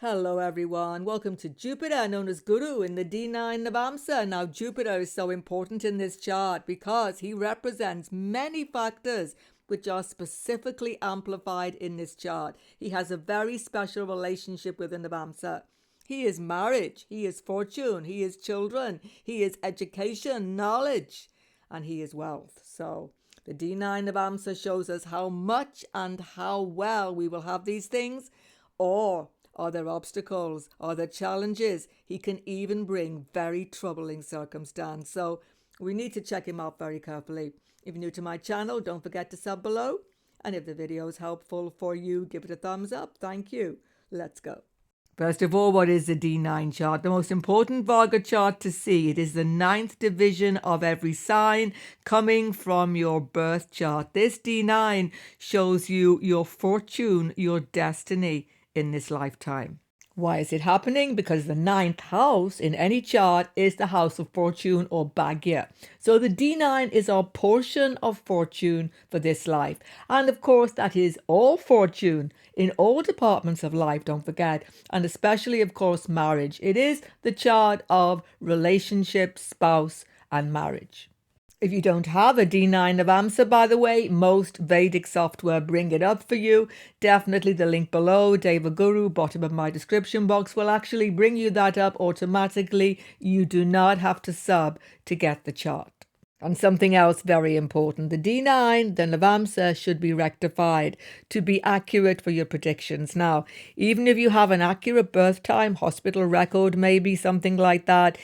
Hello everyone, welcome to Jupiter, known as Guru in the D9 Navamsa. Now Jupiter is so important in this chart because he represents many factors which are specifically amplified in this chart. He has a very special relationship with the Navamsa. He is marriage, he is fortune, he is children, he is education, knowledge, and he is wealth. So the D9 Navamsa shows us how much and how well we will have these things, or are there obstacles? Are there challenges? He can even bring very troubling circumstance. So we need to check him out very carefully. If you're new to my channel, don't forget to sub below. And if the video is helpful for you, give it a thumbs up. Thank you. Let's go. First of all, what is the D9 chart? The most important Varga chart to see. It is the 9th division of every sign coming from your birth chart. This D9 shows you your fortune, your destiny in this lifetime. Why is it happening? Because the 9th house in any chart is the house of fortune or Bhagya. So the D9 is our portion of fortune for this life. And of course, that is all fortune in all departments of life, don't forget. And especially, of course, marriage. It is the chart of relationship, spouse, and marriage. If you don't have a D9 Navamsa, by the way, most Vedic software bring it up for you. Definitely the link below, Deva Guru, bottom of my description box, will actually bring you that up automatically. You do not have to sub to get the chart. And something else very important, the D9, the Navamsa, should be rectified to be accurate for your predictions. Now, even if you have an accurate birth time, hospital record, maybe something like that,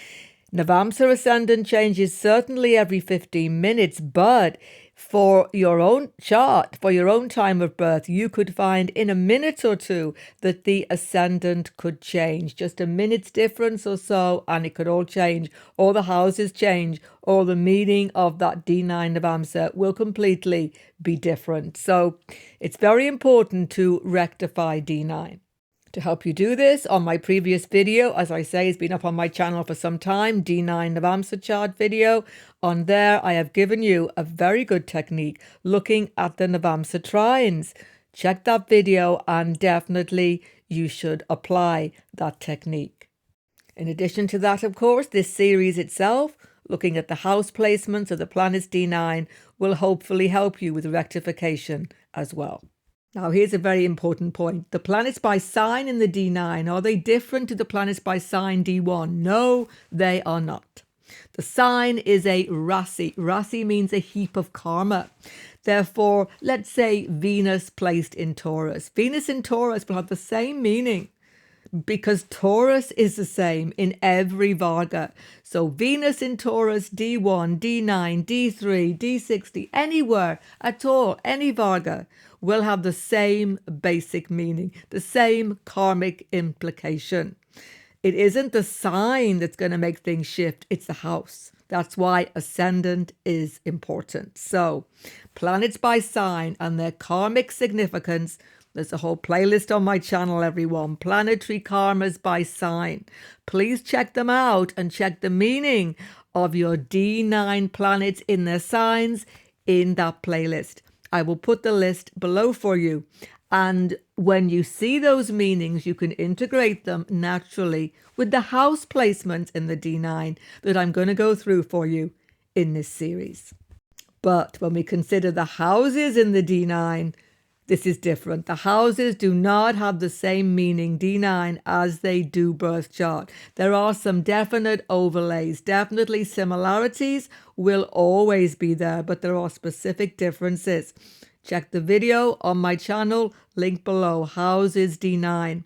Navamsa ascendant changes certainly every 15 minutes, but for your own chart, for your own time of birth, you could find in a minute or two that the ascendant could change. Just a minute's difference or so, and it could all change. All the houses change, or the meaning of that D9 Navamsa will completely be different. So it's very important to rectify D9. To help you do this, on my previous video, as I say, it's been up on my channel for some time, D9 Navamsa chart video. On there, I have given you a very good technique looking at the Navamsa trines. Check that video and definitely you should apply that technique. In addition to that, of course, this series itself, looking at the house placements of the planets D9, will hopefully help you with rectification as well. Now, here's a very important point. The planets by sign in the D9, are they different to the planets by sign D1? No, they are not. The sign is a rasi. Rasi means a heap of karma. Therefore, let's say Venus placed in Taurus. Venus in Taurus will have the same meaning because Taurus is the same in every Varga. So Venus in Taurus, D1, D9, D3, D60, anywhere at all, any Varga will have the same basic meaning, the same karmic implication. It isn't the sign that's going to make things shift, it's the house. That's why ascendant is important. So planets by sign and their karmic significance. There's a whole playlist on my channel, everyone. Planetary karmas by sign. Please check them out and check the meaning of your D9 planets in their signs in that playlist. I will put the list below for you. And when you see those meanings, you can integrate them naturally with the house placements in the D9 that I'm going to go through for you in this series. But when we consider the houses in the D9, this is different. The houses do not have the same meaning, D9, as they do birth chart. There are some definite overlays. Definitely similarities will always be there, but there are specific differences. Check the video on my channel, link below, houses D9.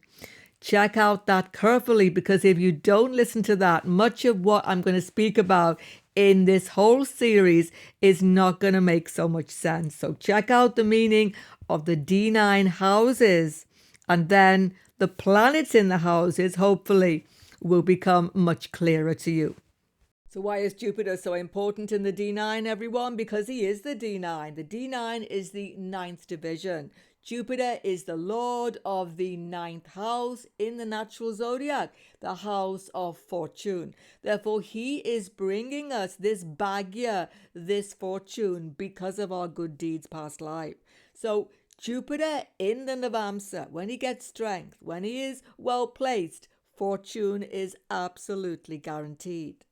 Check out that carefully, because if you don't listen to that, much of what I'm going to speak about in this whole series is not going to make so much sense. So check out the meaning of the D9 houses, and then the planets in the houses hopefully will become much clearer to you. So why is Jupiter so important in the D9, everyone? Because he is the D9. The D9 is the 9th division. Jupiter is the lord of the 9th house in the natural zodiac, the house of fortune. Therefore, he is bringing us this bhagya, this fortune, because of our good deeds past life. So Jupiter in the Navamsa, when he gets strength, when he is well placed, fortune is absolutely guaranteed.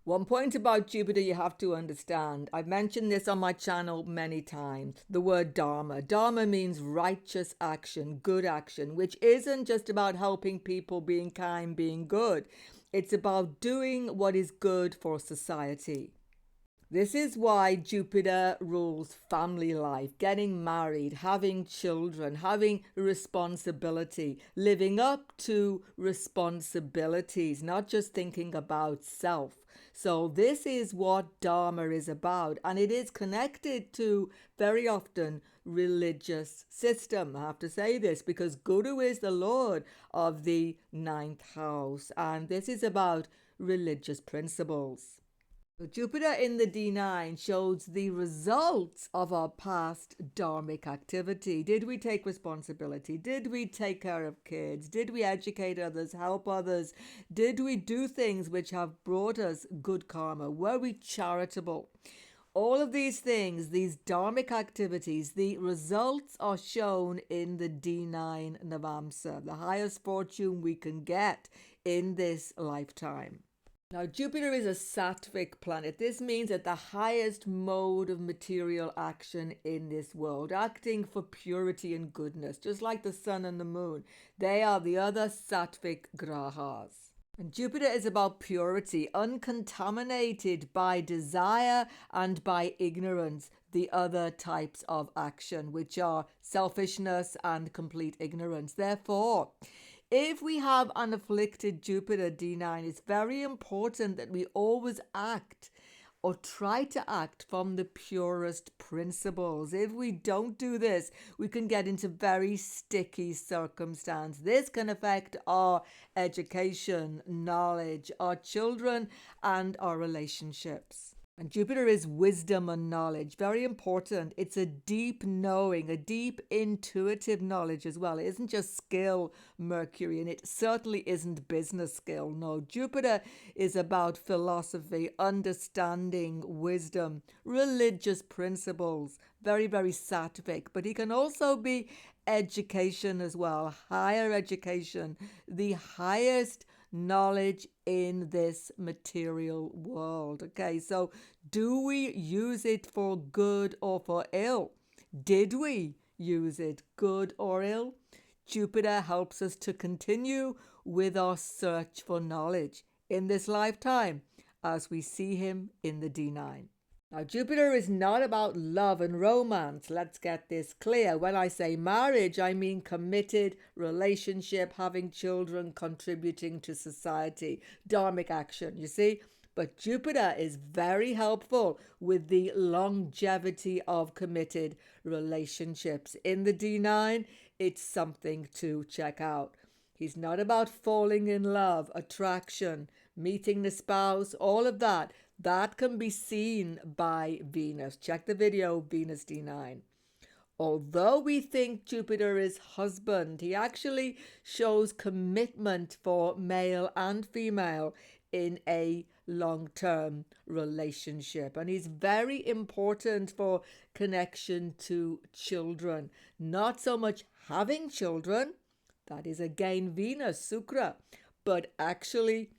One point about Jupiter you have to understand. I've mentioned this on my channel many times. The word Dharma. Dharma means righteous action, good action, which isn't just about helping people, being kind, being good. It's about doing what is good for society. This is why Jupiter rules family life, getting married, having children, having responsibility, living up to responsibilities, not just thinking about self. So this is what Dharma is about, and it is connected to, very often, religious system. I have to say this because Guru is the Lord of the 9th house, and this is about religious principles. So Jupiter in the D9 shows the results of our past dharmic activity. Did we take responsibility? Did we take care of kids? Did we educate others, help others? Did we do things which have brought us good karma? Were we charitable? All of these things, these dharmic activities, the results are shown in the D9 Navamsa, the highest fortune we can get in this lifetime. Now, Jupiter is a sattvic planet. This means at the highest mode of material action in this world, acting for purity and goodness, just like the sun and the moon. They are the other sattvic grahas. And Jupiter is about purity, uncontaminated by desire and by ignorance, the other types of action, which are selfishness and complete ignorance. Therefore, if we have an afflicted Jupiter D9, it's very important that we always act or try to act from the purest principles. If we don't do this, we can get into very sticky circumstance. This can affect our education, knowledge, our children, and our relationships. And Jupiter is wisdom and knowledge. Very important. It's a deep knowing, a deep intuitive knowledge as well. It isn't just skill, Mercury, and it certainly isn't business skill. No, Jupiter is about philosophy, understanding, wisdom, religious principles. Very, very sattvic. But he can also be education as well, higher education, the highest knowledge in this material world. Okay, so do we use it for good or for ill? Did we use it good or ill? Jupiter helps us to continue with our search for knowledge in this lifetime as we see him in the D9. Now, Jupiter is not about love and romance. Let's get this clear. When I say marriage, I mean committed relationship, having children, contributing to society, dharmic action, you see? But Jupiter is very helpful with the longevity of committed relationships. In the D9, it's something to check out. He's not about falling in love, attraction, meeting the spouse, all of that. That can be seen by Venus. Check the video, Venus D9. Although we think Jupiter is husband, he actually shows commitment for male and female in a long-term relationship. And he's very important for connection to children. Not so much having children, that is again Venus, Sukra, but actually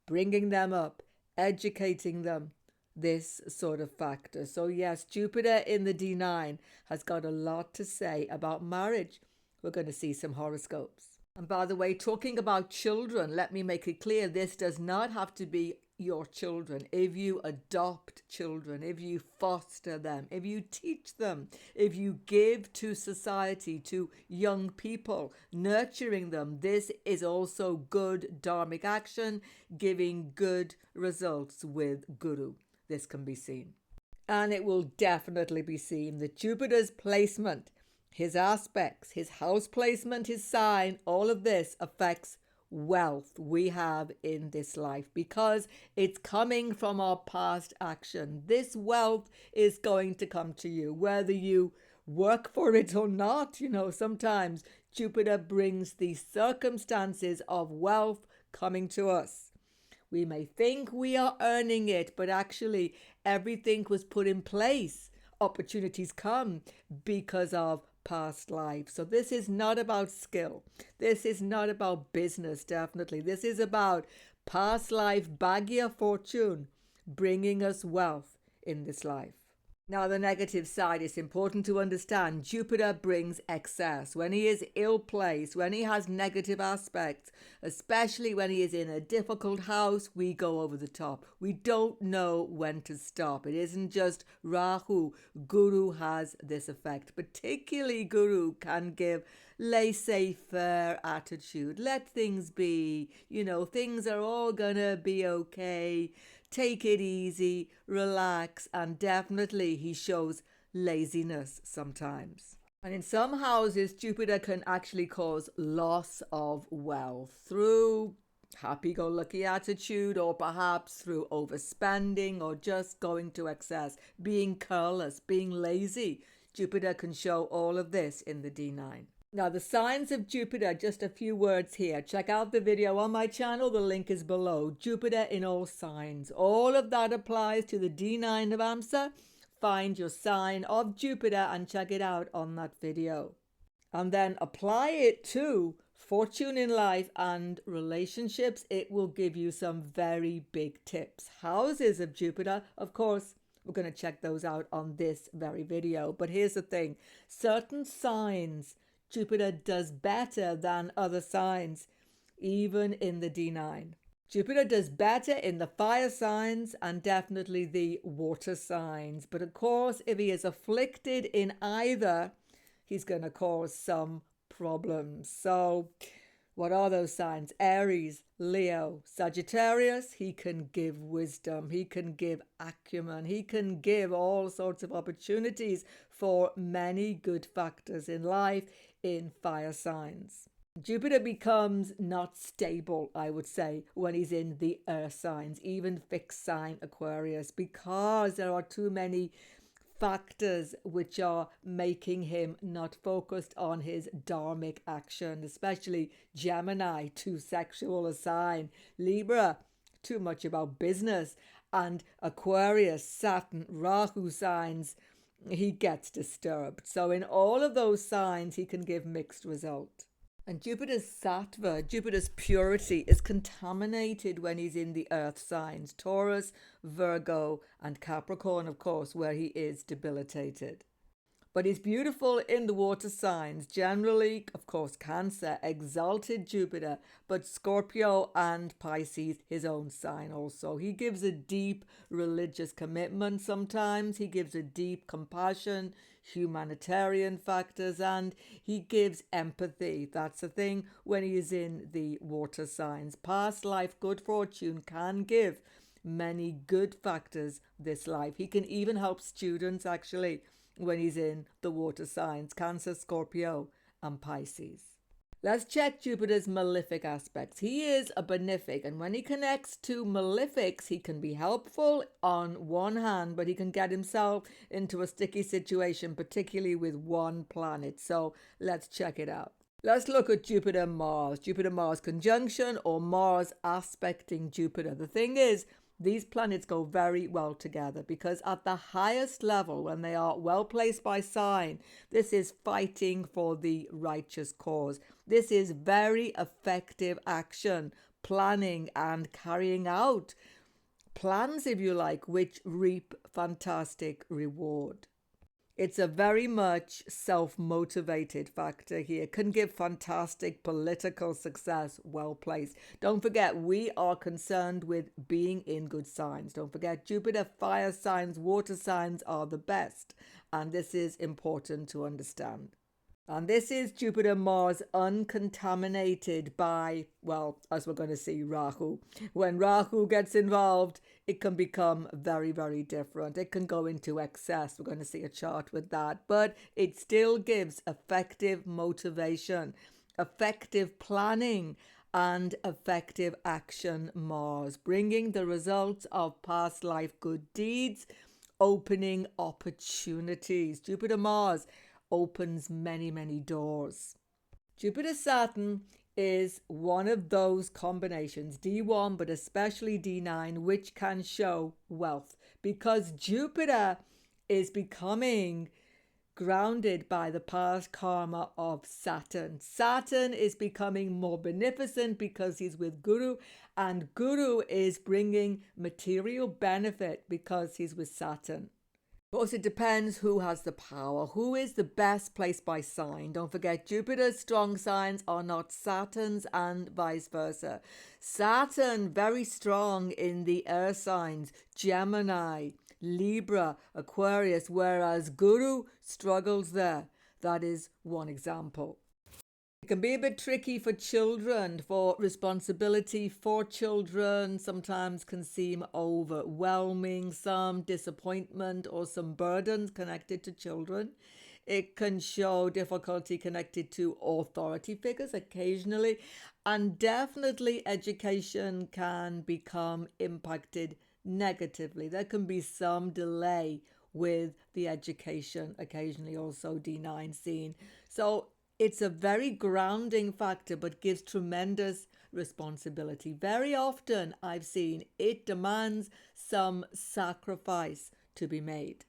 bringing them up, educating them, this sort of factor. So yes, Jupiter in the D9 has got a lot to say about marriage. We're going to see some horoscopes. And by the way, talking about children, let me make it clear, this does not have to be your children. If you adopt children, if you foster them, if you teach them, if you give to society, to young people, nurturing them, this is also good dharmic action, giving good results with Guru. This can be seen. And it will definitely be seen that Jupiter's placement, his aspects, his house placement, his sign, all of this affects wealth we have in this life because it's coming from our past action. This wealth is going to come to you, whether you work for it or not. You know, sometimes Jupiter brings the circumstances of wealth coming to us. We may think we are earning it, but actually everything was put in place. Opportunities come because of past life. So this is not about skill. This is not about business, definitely. This is about past life, Bhagya fortune, bringing us wealth in this life. Now, the negative side is important to understand. Jupiter brings excess. When he is ill-placed, when he has negative aspects, especially when he is in a difficult house, we go over the top. We don't know when to stop. It isn't just Rahu. Guru has this effect. Particularly, Guru can give laissez-faire attitude. Let things be. You know, things are all gonna be okay. Take it easy, relax, and definitely he shows laziness sometimes. And in some houses, Jupiter can actually cause loss of wealth through happy-go-lucky attitude, or perhaps through overspending, or just going to excess, being careless, being lazy. Jupiter can show all of this in the D9. Now, the signs of Jupiter, just a few words here. Check out the video on my channel. The link is below. Jupiter in all signs. All of that applies to the D9 Navamsa. Find your sign of Jupiter and check it out on that video. And then apply it to fortune in life and relationships. It will give you some very big tips. Houses of Jupiter, of course, we're going to check those out on this very video. But here's the thing. Certain signs Jupiter does better than other signs, even in the D9. Jupiter does better in the fire signs and definitely the water signs. But of course, if he is afflicted in either, he's going to cause some problems. So what are those signs? Aries, Leo, Sagittarius. He can give wisdom. He can give acumen. He can give all sorts of opportunities for many good factors in life in fire signs. Jupiter becomes not stable, I would say, when he's in the earth signs, even fixed sign Aquarius, because there are too many factors which are making him not focused on his dharmic action, especially Gemini, too sexual a sign, Libra, too much about business, and Aquarius, Saturn, Rahu signs, he gets disturbed. So in all of those signs, he can give mixed result. And Jupiter's sattva, Jupiter's purity, is contaminated when he's in the earth signs, Taurus, Virgo, and Capricorn, of course, where he is debilitated. But he's beautiful in the water signs, generally, of course, Cancer, exalted Jupiter, but Scorpio and Pisces, his own sign also. He gives a deep religious commitment sometimes. He gives a deep compassion, humanitarian factors, and he gives empathy. That's the thing when he is in the water signs. Past life good fortune can give many good factors this life. He can even help students, actually, when he's in the water signs, Cancer, Scorpio, and Pisces. Let's check Jupiter's malefic aspects. He is a benefic, and when he connects to malefics, he can be helpful on one hand, but he can get himself into a sticky situation, particularly with one planet. So let's check it out. Let's look at Jupiter-Mars. Jupiter-Mars conjunction or Mars aspecting Jupiter. The thing is, these planets go very well together because at the highest level, when they are well placed by sign, this is fighting for the righteous cause. This is very effective action, planning and carrying out plans, if you like, which reap fantastic reward. It's a very much self-motivated factor here. Can give fantastic political success, well placed. Don't forget, we are concerned with being in good signs. Don't forget, Jupiter, fire signs, water signs are the best. And this is important to understand. And this is Jupiter-Mars uncontaminated by, well, as we're going to see, Rahu. When Rahu gets involved, it can become very, very different. It can go into excess. We're going to see a chart with that. But it still gives effective motivation, effective planning, and effective action, Mars, bringing the results of past life good deeds, opening opportunities. Jupiter-Mars opens many, many doors. Jupiter-Saturn is one of those combinations, D1, but especially D9, which can show wealth because Jupiter is becoming grounded by the past karma of Saturn. Saturn is becoming more beneficent because he's with Guru, and Guru is bringing material benefit because he's with Saturn. Of course, it depends who has the power, who is the best placed by sign. Don't forget, Jupiter's strong signs are not Saturn's, and vice versa. Saturn very strong in the air signs, Gemini, Libra, Aquarius, whereas Guru struggles there. That is one example. It can be a bit tricky for children, for responsibility for children sometimes can seem overwhelming, some disappointment or some burdens connected to children. It can show difficulty connected to authority figures occasionally, and definitely education can become impacted negatively. There can be some delay with the education, occasionally also D9 seen. So it's a very grounding factor, but gives tremendous responsibility. Very often I've seen it demands some sacrifice to be made.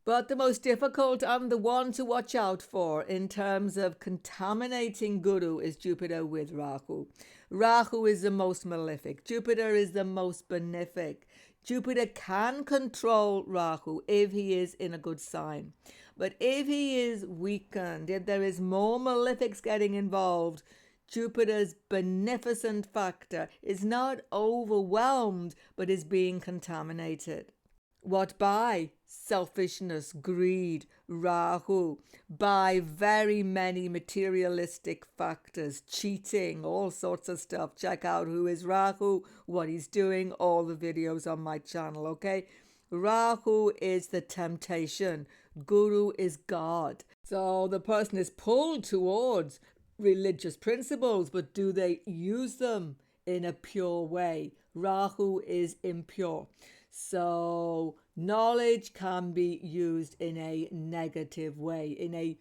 But the most difficult and the one to watch out for in terms of contaminating Guru is Jupiter with Rahu. Rahu is the most malefic. Jupiter is the most benefic. Jupiter can control Rahu if he is in a good sign. But if he is weakened, if there is more malefics getting involved, Jupiter's beneficent factor is not overwhelmed, but is being contaminated. What by? Selfishness, greed, Rahu, by very many materialistic factors, cheating, all sorts of stuff. Check out who is Rahu, what he's doing, all the videos on my channel, okay? Rahu is the temptation. Guru is God. So the person is pulled towards religious principles, but do they use them in a pure way? Rahu is impure. So knowledge can be used in a negative way, in a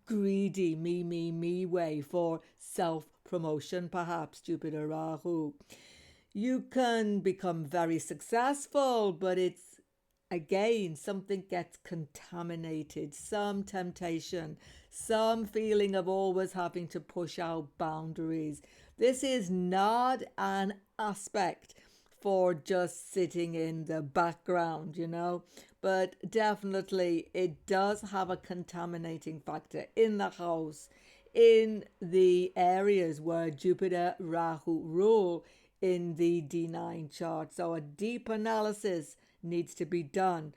greedy me way for self-promotion, perhaps, Jupiter Rahu. You can become very successful, but it's again, something gets contaminated, some temptation, some feeling of always having to push out boundaries. This is not an aspect for just sitting in the background, you know, but definitely it does have a contaminating factor in the house, in the areas where Jupiter Rahu rule in the D9 chart. So a deep analysis needs to be done,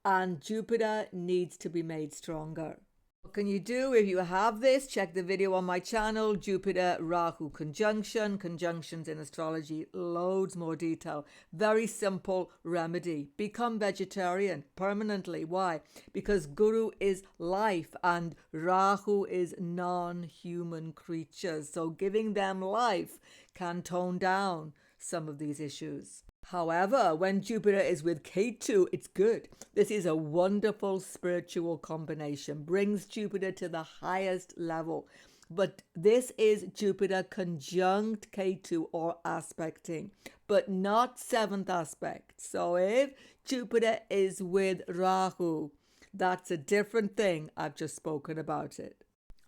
and Jupiter needs to be made stronger. What can you do if you have this? Check the video on my channel, Jupiter Rahu conjunction, conjunctions in astrology, loads more detail. Very simple remedy. Become vegetarian permanently. Why? Because Guru is life and Rahu is non-human creatures. So giving them life can tone down some of these issues. However, when Jupiter is with KETU, it's good. This is a wonderful spiritual combination, brings Jupiter to the highest level. But this is Jupiter conjunct KETU or aspecting, but not seventh aspect. So if Jupiter is with Rahu, that's a different thing. I've just spoken about it.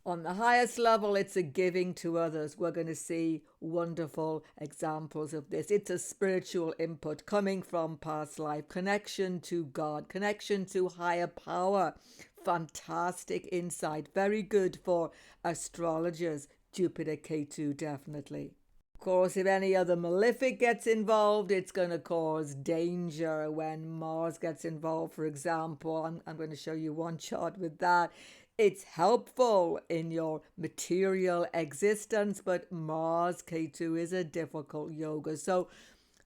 On the highest level, it's a giving to others. We're going to see wonderful examples of this. It's a spiritual input coming from past life, connection to God, connection to higher power. Fantastic insight. Very good for astrologers. Jupiter KETU, definitely. Of course, if any other malefic gets involved, it's going to cause danger when Mars gets involved, for example. I'm going to show you one chart with that. It's helpful in your material existence, but Mars KETU is a difficult yoga. So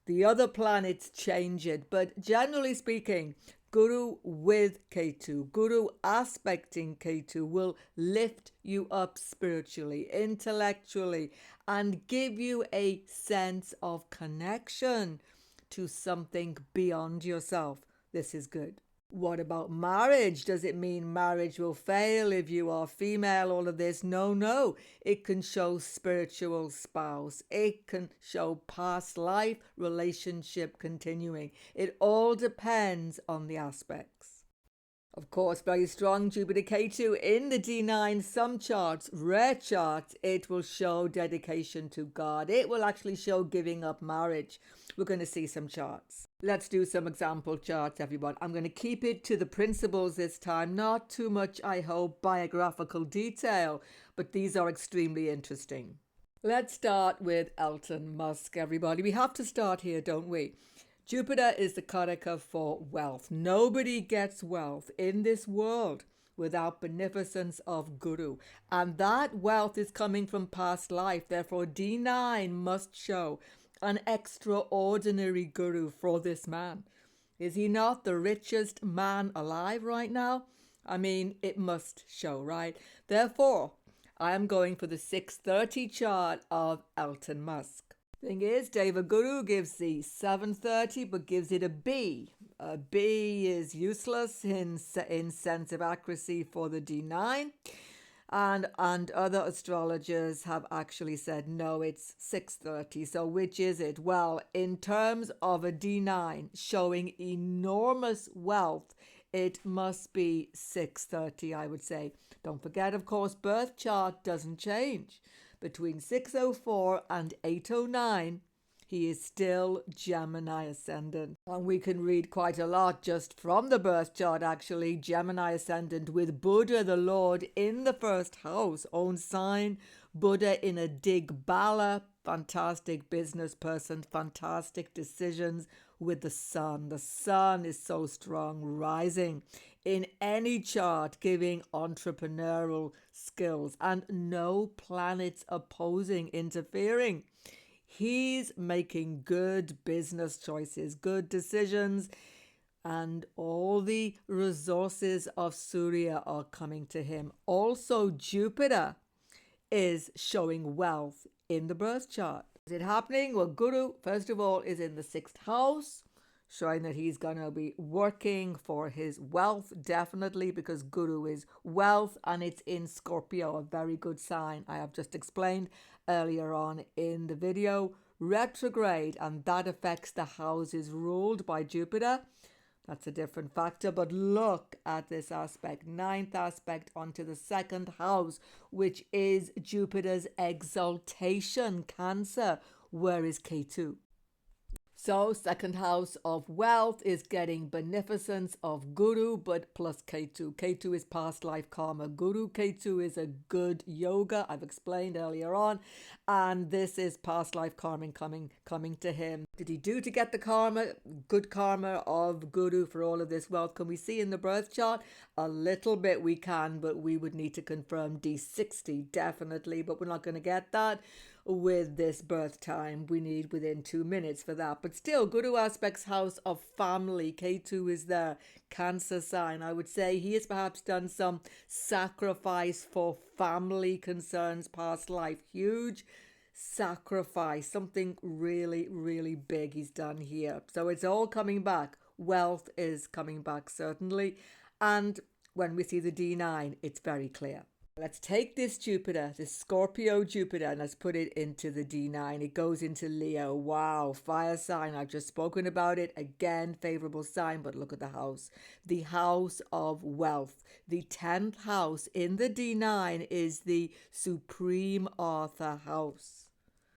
the other planets change it. But generally speaking, Guru with KETU, Guru aspecting KETU will lift you up spiritually, intellectually, and give you a sense of connection to something beyond yourself. This is good. What about marriage? Does it mean marriage will fail if you are female? All of this? No. It can show spiritual spouse. It can show past life relationship continuing. It all depends on the aspects. Of course, very strong Jupiter K2 in the D9. Some charts, rare charts, it will show dedication to God. It will actually show giving up marriage. We're going to see some charts. Let's do some example charts, everyone. I'm going to keep it to the principles this time. Not too much, I hope, biographical detail, but these are extremely interesting. Let's start with Elon Musk, everybody. We have to start here, don't we? Jupiter is the karaka for wealth. Nobody gets wealth in this world without beneficence of Guru. And that wealth is coming from past life. Therefore, D9 must show an extraordinary Guru for this man. Is he not the richest man alive right now? I mean, it must show, right? Therefore, I am going for the 630 chart of Elon Musk. Thing is, Deva Guru gives the 730 but gives it a B. A B is useless in sense of accuracy for the D9. And other astrologers have actually said, no, it's 630. So which is it? Well, in terms of a D9 showing enormous wealth, it must be 630, I would say. Don't forget, of course, birth chart doesn't change. Between 604 and 809, he is still Gemini ascendant. And we can read quite a lot just from the birth chart, actually. Gemini ascendant with Buddha, the Lord, in the first house, own sign. Buddha in a Digbala, fantastic business person, fantastic decisions with the sun. The sun is so strong, rising in any chart, giving entrepreneurial skills and no planets opposing, interfering. He's making good business choices, good decisions, and all the resources of Surya are coming to him. Also, Jupiter is showing wealth in the birth chart. Is it happening? Well, Guru, first of all, is in the 6th house, showing that he's going to be working for his wealth, definitely, because Guru is wealth, and it's in Scorpio, a very good sign. I have just explained earlier on in the video. Retrograde, and that affects the houses ruled by Jupiter. That's a different factor, but look at this aspect, 9th aspect onto the 2nd house, which is Jupiter's exaltation, Cancer. Where is K2? So 2nd house of wealth is getting beneficence of Guru, but plus K2. K2 is past life karma. Guru K2 is a good yoga, I've explained earlier on, and this is past life karma coming to him. Did he do to get the karma, good karma of Guru for all of this wealth? Can we see in the birth chart? A little bit we can, but we would need to confirm D60 definitely, but we're not going to get that with this birth time. We need within 2 minutes for that. But still, Guru aspects house of family. K2 is there. Cancer sign. I would say he has perhaps done some sacrifice for family concerns past life. Huge sacrifice. Something really, really big he's done here. So it's all coming back. Wealth is coming back, certainly. And when we see the D9, it's very clear. Let's take this Jupiter, this Scorpio Jupiter, and let's put it into the D9. It goes into Leo. Wow, fire sign. I've just spoken about it. Again, favorable sign, but look at the house. The house of wealth. The 10th house in the D9 is the Supreme Author house.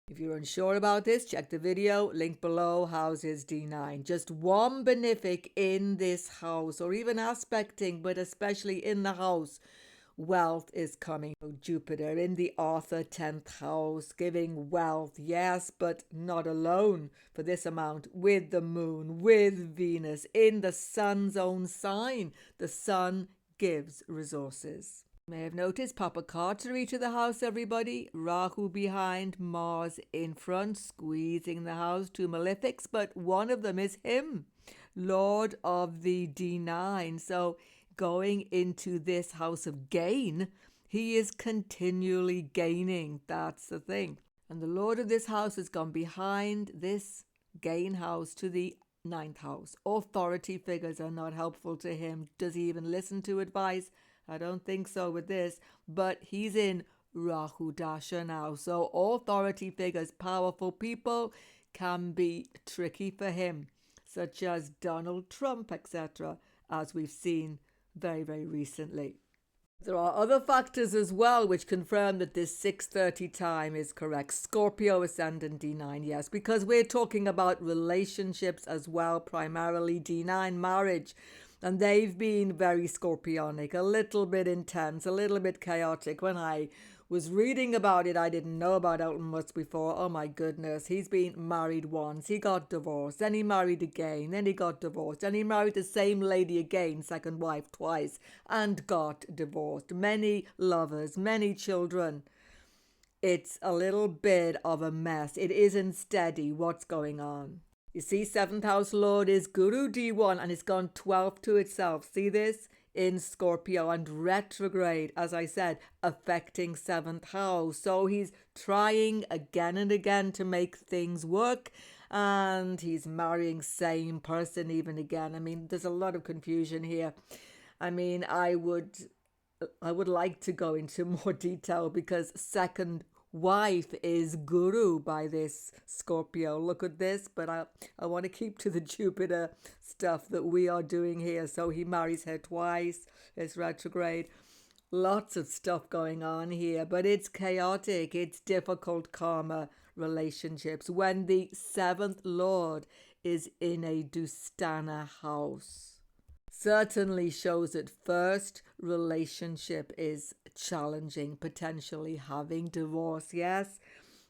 If you're unsure about this, check the video, link below, houses D9. Just one benefic in this house, or even aspecting, but especially in the house. Wealth is coming. Jupiter in the Author 10th house, giving wealth, yes, but not alone for this amount, with the moon, with Venus, in the sun's own sign. The sun gives resources. You may have noticed Papa Cartery to the house, everybody. Rahu behind, Mars in front, squeezing the house, 2 malefics, but one of them is him, Lord of the D9. So going into this house of gain, he is continually gaining. That's the thing. And the Lord of this house has gone behind this gain house to the 9th house. Authority figures are not helpful to him. Does he even listen to advice? I don't think so with this, but he's in Rahu Dasha now. So authority figures, powerful people, can be tricky for him, such as Donald Trump, etc., as we've seen very, very recently. There are other factors as well which confirm that this 6:30 time is correct. Scorpio ascendant D9, yes, because we're talking about relationships as well, primarily D9 marriage. And they've been very scorpionic, a little bit intense, a little bit chaotic. When I was reading about it, I didn't know about Elon Musk before. Oh my goodness, he's been married once, he got divorced, then he married again, then he got divorced, then he married the same lady again, second wife twice, and got divorced. Many lovers, many children. It's a little bit of a mess. It isn't steady what's going on. You see, 7th house lord is Guru D1 and it's gone 12 to itself. See this? In Scorpio and retrograde, as I said, affecting 7th house. So he's trying again and again to make things work, and he's marrying same person even again. I mean, there's a lot of confusion here. I mean, I would like to go into more detail because second wife is Guru by this Scorpio. Look at this, but I want to keep to the Jupiter stuff that we are doing here. So he marries her twice. It's retrograde. Lots of stuff going on here, but it's chaotic. It's difficult karma relationships when the 7th lord is in a Dustana house. Certainly shows that first relationship is challenging, potentially having divorce, yes.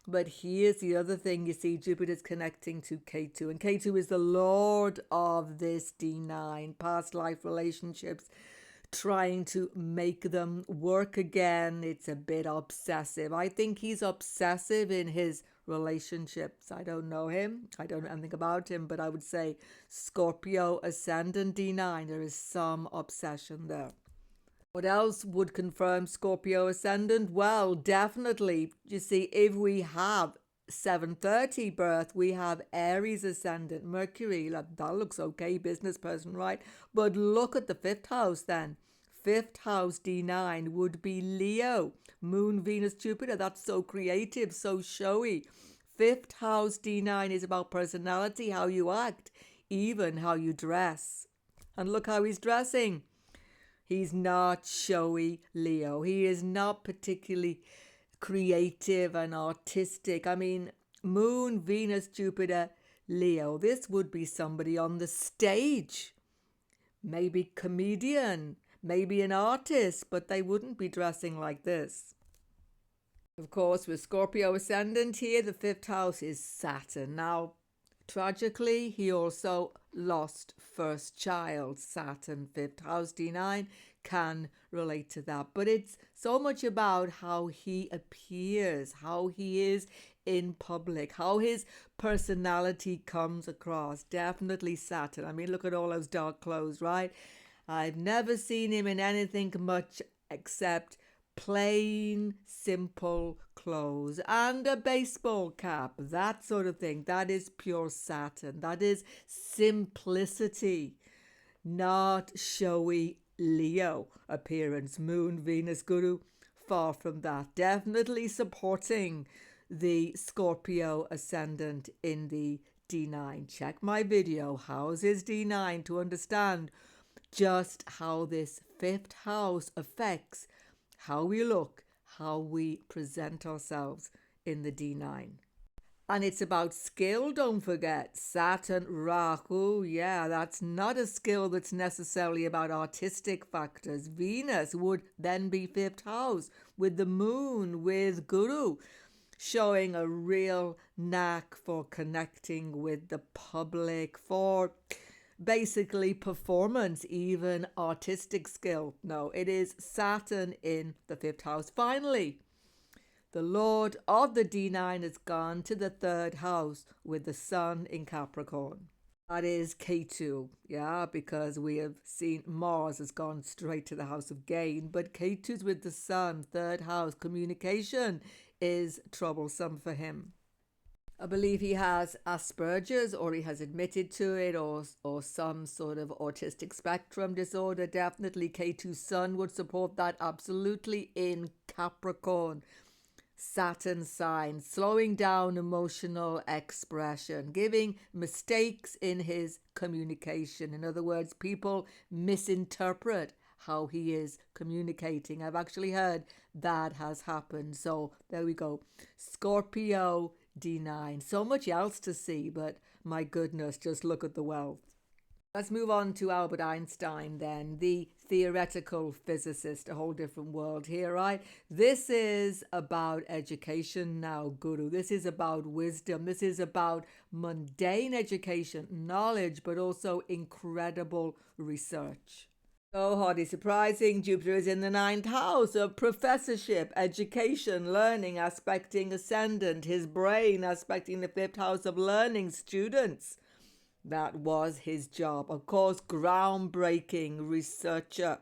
But here's the other thing, you see, Jupiter's connecting to KETU, and KETU is the lord of this D9, past life relationships, trying to make them work again. It's a bit obsessive. I think he's obsessive in his relationships. I don't know him. I don't know anything about him, but I would say Scorpio ascendant D9, there is some obsession there. What else would confirm Scorpio ascendant? Well, definitely, you see, if we have 7:30 birth, we have Aries ascendant, Mercury. That looks okay, business person, right? But look at the 5th house then. 5th house D9 would be Leo, Moon, Venus, Jupiter. That's so creative, so showy. 5th house D9 is about personality, how you act, even how you dress. And look how he's dressing. He's not showy, Leo. He is not particularly creative and artistic. I mean, Moon, Venus, Jupiter, Leo. This would be somebody on the stage. Maybe comedian, maybe an artist, but they wouldn't be dressing like this. Of course, with Scorpio ascendant here, the 5th house is Saturn. Now, tragically, he also lost first child. Saturn, 5th house D9 can relate to that. But it's so much about how he appears, how he is in public, how his personality comes across. Definitely Saturn. I mean, look at all those dark clothes, right? I've never seen him in anything much except plain, simple clothes and a baseball cap, that sort of thing. That is pure Saturn. That is simplicity, not showy Leo appearance. Moon, Venus, Guru, far from that. Definitely supporting the Scorpio ascendant in the D9. Check my video, How's his D9, to understand just how this 5th house affects how we look, how we present ourselves in the D9. And it's about skill, don't forget. Saturn, Rahu, yeah, that's not a skill that's necessarily about artistic factors. Venus would then be 5th house with the moon, with Guru, showing a real knack for connecting with the public, for basically performance, even artistic skill. No, it is Saturn in the 5th house. Finally, the lord of the D9 has gone to the 3rd house with the sun in Capricorn. That is KETU, yeah, because we have seen Mars has gone straight to the house of gain, but KETU's with the sun, 3rd house. Communication is troublesome for him. I believe he has Asperger's, or he has admitted to it, or some sort of autistic spectrum disorder. Definitely KETU sun would support that absolutely in Capricorn. Saturn sign, slowing down emotional expression, giving mistakes in his communication. In other words, people misinterpret how he is communicating. I've actually heard that has happened. So there we go. Scorpio D9. So much else to see, but my goodness, just look at the wealth. Let's move on to Albert Einstein then, the theoretical physicist, a whole different world here, right? This is about education now, Guru. This is about wisdom. This is about mundane education, knowledge, but also incredible research. So hardly surprising, Jupiter is in the 9th house of professorship, education, learning, aspecting ascendant, his brain aspecting the 5th house of learning, students. That was his job. Of course, groundbreaking researcher,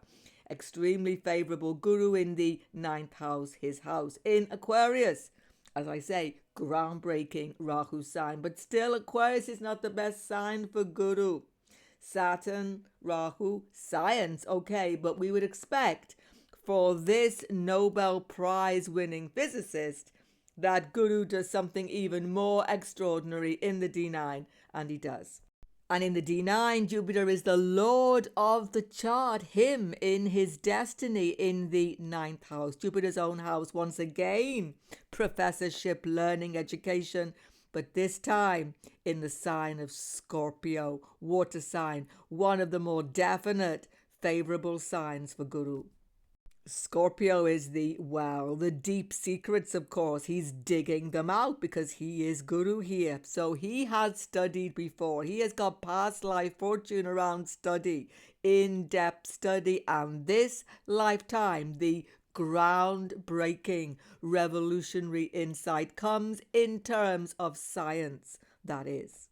extremely favorable Guru in the 9th house, his house in Aquarius. As I say, groundbreaking Rahu sign, but still Aquarius is not the best sign for Guru. Saturn, Rahu, science, okay, but we would expect for this Nobel Prize winning physicist that Guru does something even more extraordinary in the D9, and he does. And in the D9, Jupiter is the lord of the chart, him in his destiny in the 9th house, Jupiter's own house, once again, professorship, learning, education, but this time in the sign of Scorpio, water sign, one of the more definite favorable signs for Guru. Scorpio is the deep secrets, of course. He's digging them out because he is Guru here. So he has studied before. He has got past life fortune around study, in-depth study, and this lifetime, the groundbreaking revolutionary insight comes in terms of science, that is.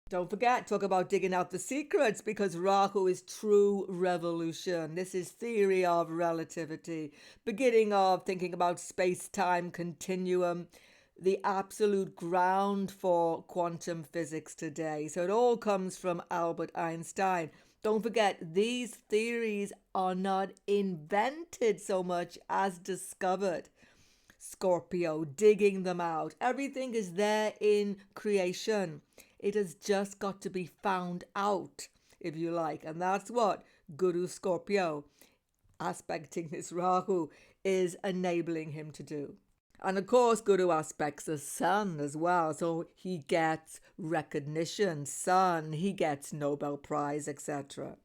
Don't forget, talk about digging out the secrets, because Rahu is true revolution. This is theory of relativity, beginning of thinking about space-time continuum, the absolute ground for quantum physics today. So it all comes from Albert Einstein. Don't forget, these theories are not invented so much as discovered. Scorpio, digging them out. Everything is there in creation. It has just got to be found out, if you like. And that's what Guru Scorpio, aspecting this Rahu, is enabling him to do. And of course, Guru aspects the sun as well. So he gets recognition, sun, he gets Nobel Prize, etc.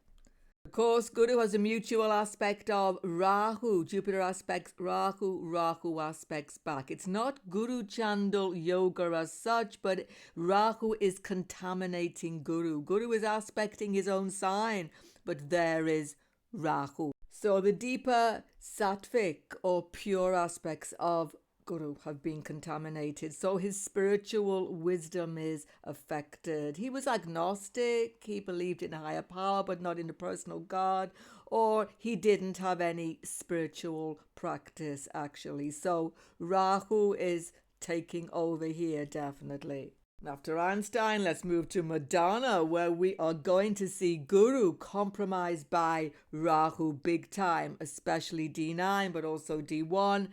Of course, Guru has a mutual aspect of Rahu. Jupiter aspects Rahu, Rahu aspects back. It's not Guru Chandal Yoga as such, but Rahu is contaminating Guru. Guru is aspecting his own sign, but there is Rahu. So the deeper sattvic or pure aspects of Guru have been contaminated, so his spiritual wisdom is affected. He was agnostic, he believed in a higher power but not in the personal God, or he didn't have any spiritual practice actually. So Rahu is taking over here definitely. After Einstein, let's move to Madonna, where we are going to see Guru compromised by Rahu big time, especially D9 but also D1.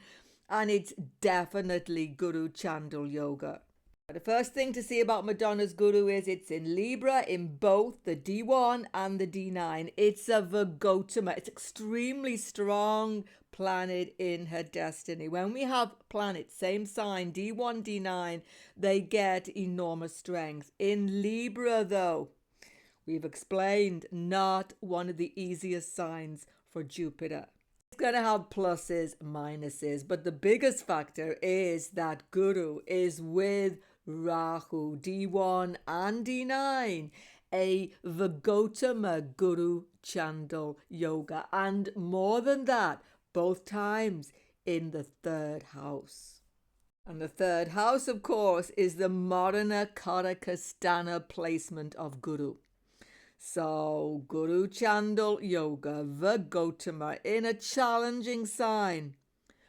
And it's definitely Guru Chandal Yoga. The first thing to see about Madonna's Guru is it's in Libra in both the D1 and the D9. It's a Virgotama. It's extremely strong planet in her destiny. When we have planets, same sign, D1, D9, they get enormous strength. In Libra, though, we've explained, not one of the easiest signs for Jupiter. It's going to have pluses, minuses, but the biggest factor is that Guru is with Rahu, D1 and D9, a Virgotama Guru Chandal Yoga, and more than that, both times in the 3rd house. And the 3rd house, of course, is the Madonna Karakastana placement of Guru. So, Guru Chandal Yoga, Virgotama, in a challenging sign,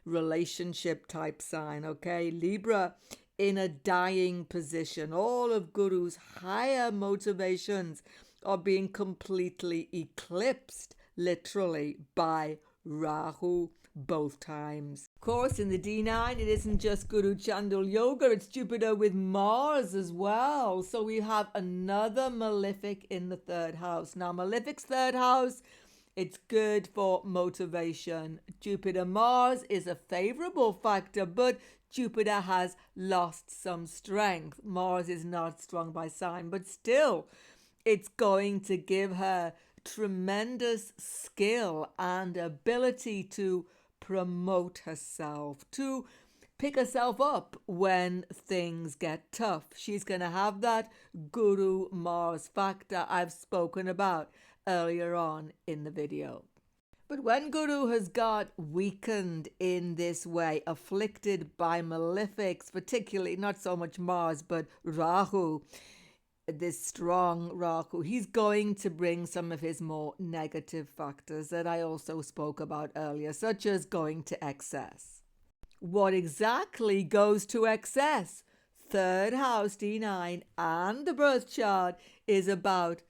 relationship type sign, okay? Libra, in a dying position. All of Guru's higher motivations are being completely eclipsed, literally, by Rahu both times. Of course, in the D9, it isn't just Guru Chandal Yoga, it's Jupiter with Mars as well. So we have another malefic in the 3rd house. Now, malefic's 3rd house It's good for motivation. Jupiter-Mars is a favorable factor, but Jupiter has lost some strength. Mars is not strong by sign, but still, it's going to give her tremendous skill and ability to promote herself, to pick herself up when things get tough. She's going to have that Guru Mars factor I've spoken about earlier on in the video. But when Guru has got weakened in this way, afflicted by malefics, particularly not so much Mars, but Rahu, this strong Rahu, he's going to bring some of his more negative factors that I also spoke about earlier, such as going to excess. What exactly goes to excess? Third house D9 and the birth chart is about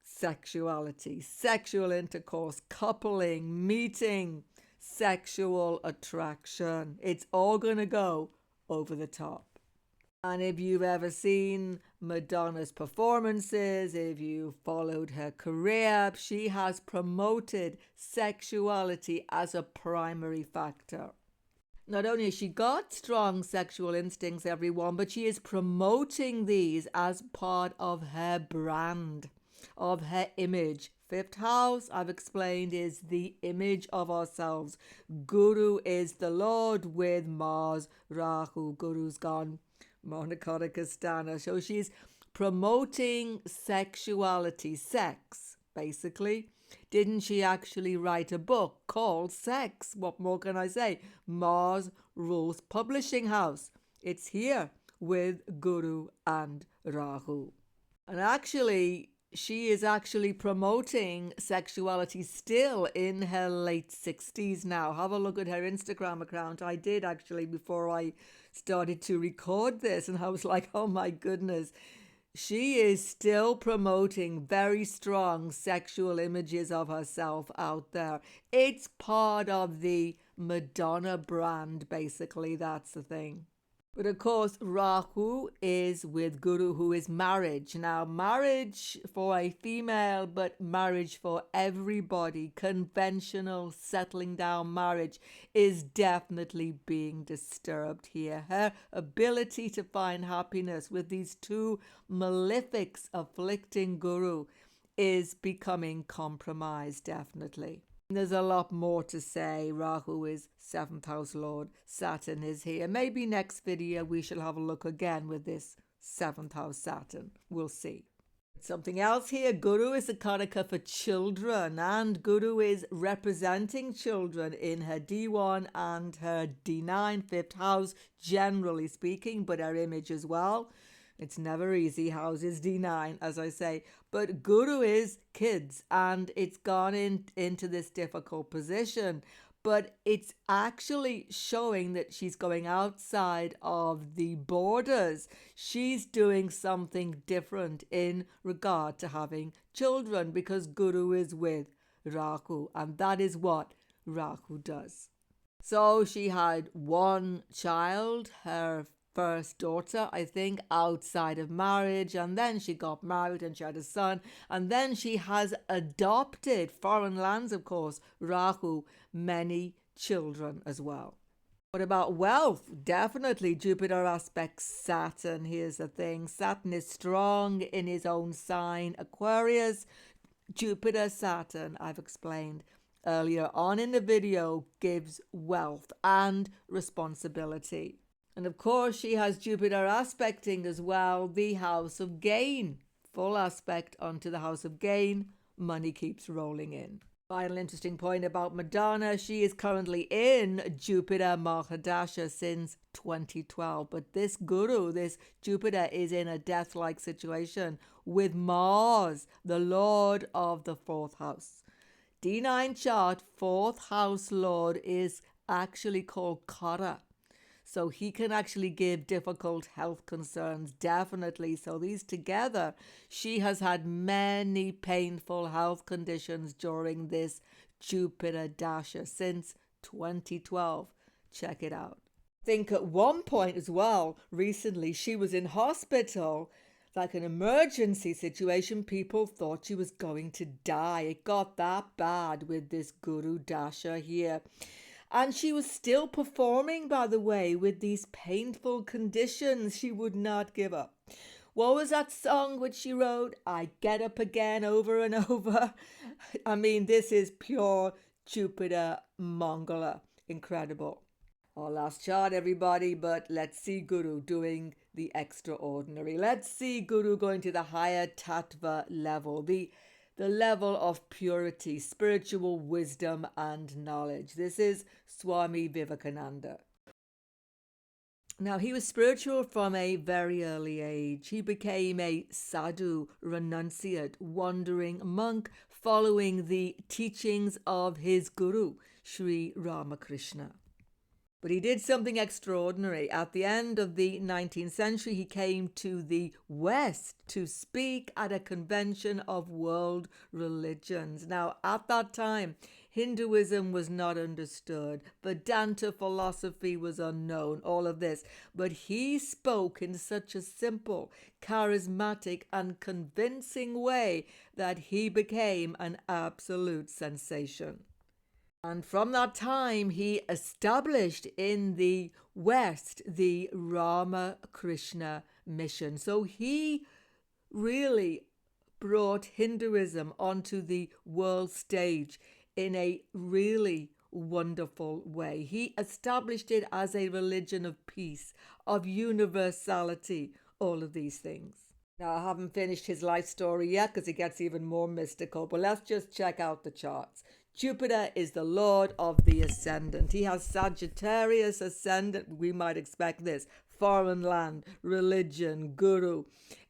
sexuality, sexual intercourse, coupling, meeting, sexual attraction. It's all going to go over the top. And if you've ever seen Madonna's performances, if you followed her career, she has promoted sexuality as a primary factor. Not only has she got strong sexual instincts, everyone, but she is promoting these as part of her brand, of her image. Fifth house, I've explained, is the image of ourselves. Guru is the Lord with Mars, Rahu. Guru's gone. Monacoticastana. So she's promoting sexuality, sex, basically. Didn't she actually write a book called Sex? What more can I say? Mars rules publishing house. It's here with Guru and Rahu. And actually, she is actually promoting sexuality still in her late 60s now. Have a look at her Instagram account. I did actually before I started to record this, and I was like, oh my goodness. She is still promoting very strong sexual images of herself out there. It's part of the Madonna brand, basically. That's the thing. But of course, Rahu is with Guru, who is marriage. Now, marriage for a female, but marriage for everybody, conventional settling down marriage, is definitely being disturbed here. Her ability to find happiness with these two malefics afflicting Guru is becoming compromised, definitely. There's a lot more to say. Rahu is 7th house lord. Saturn is here. Maybe next video we shall have a look again with this 7th house Saturn. We'll see. Something else here. Guru is a karaka for children, and Guru is representing children in her D1 and her D9, 5th house, generally speaking, but her image as well. It's never easy. Houses D9, as I say. But Guru is kids, and it's gone into this difficult position. But it's actually showing that she's going outside of the borders. She's doing something different in regard to having children, because Guru is with Rahu, and that is what Rahu does. So she had one child, her first daughter, I think, outside of marriage, and then she got married and she had a son, and then she has adopted, foreign lands of course, Rahu, many children as well. What about wealth? Definitely Jupiter aspects Saturn. Here's the thing. Saturn is strong in his own sign, Aquarius. Jupiter, Saturn, I've explained earlier on in the video, gives wealth and responsibility. And of course, she has Jupiter aspecting as well the house of gain. Full aspect onto the house of gain. Money keeps rolling in. Final interesting point about Madonna. She is currently in Jupiter Mahadasha since 2012. But this Guru, this Jupiter, is in a death-like situation with Mars, the Lord of the 4th house. D9 chart, 4th house Lord is actually called Kara. So he can actually give difficult health concerns, definitely. So these together, she has had many painful health conditions during this Jupiter Dasha since 2012. Check it out. I think at one point as well, recently, she was in hospital like an emergency situation. People thought she was going to die. It got that bad with this Guru Dasha here. And she was still performing, by the way, with these painful conditions. She would not give up. What was that song which she wrote? I get up again over and over. I mean, this is pure Jupiter Mangala. Incredible. Our last chart, everybody, but let's see Guru doing the extraordinary. Let's see Guru going to the higher Tattva level, the level of purity, spiritual wisdom and knowledge. This is Swami Vivekananda. Now, he was spiritual from a very early age. He became a sadhu, renunciate, wandering monk, following the teachings of his guru, Sri Ramakrishna. But he did something extraordinary. At the end of the 19th century, he came to the West to speak at a convention of world religions. Now, at that time, Hinduism was not understood. Vedanta philosophy was unknown, all of this. But he spoke in such a simple, charismatic, and convincing way that he became an absolute sensation. And from that time, he established in the West the Ramakrishna mission. So he really brought Hinduism onto the world stage in a really wonderful way. He established it as a religion of peace, of universality, all of these things. Now, I haven't finished his life story yet because it gets even more mystical, but let's just check out the charts. Jupiter is the lord of the ascendant. He has Sagittarius ascendant. We might expect this. Foreign land, religion, guru,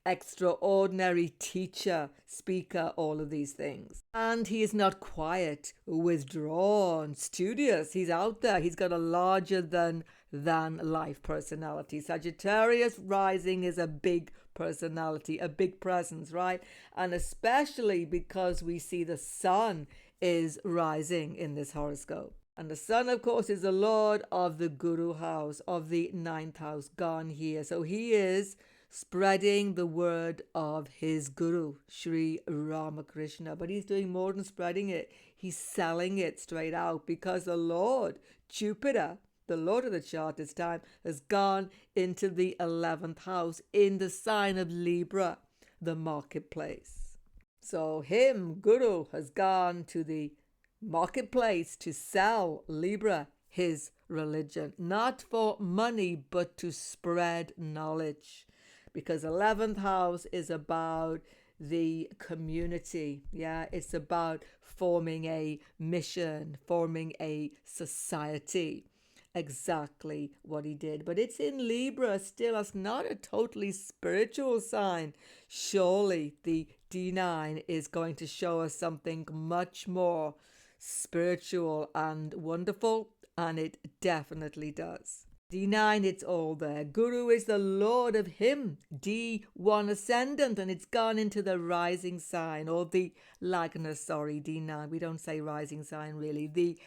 extraordinary teacher, speaker, all of these things. And he is not quiet, withdrawn, studious. He's out there. He's got a larger than life personality. Sagittarius rising is a big personality, a big presence, right? And especially because we see the sun is rising in this horoscope. And the sun, of course, is the lord of the Guru house, of the 9th house, gone here. So he is spreading the word of his guru, Sri Ramakrishna. But he's doing more than spreading it. He's selling it straight out, because the Lord, Jupiter, the Lord of the chart this time, has gone into the 11th house in the sign of Libra, the marketplace. So him, Guru, has gone to the marketplace to sell Libra, his religion, not for money, but to spread knowledge. Because 11th house is about the community. Yeah, it's about forming a mission, forming a society. Exactly what he did. But it's in Libra still. It's not a totally spiritual sign. Surely the D9 is going to show us something much more spiritual and wonderful, and it definitely does. D9, it's all there. Guru is the lord of him, D1 ascendant, and it's gone into the rising sign, or the Lagna, D9. We don't say rising sign really. The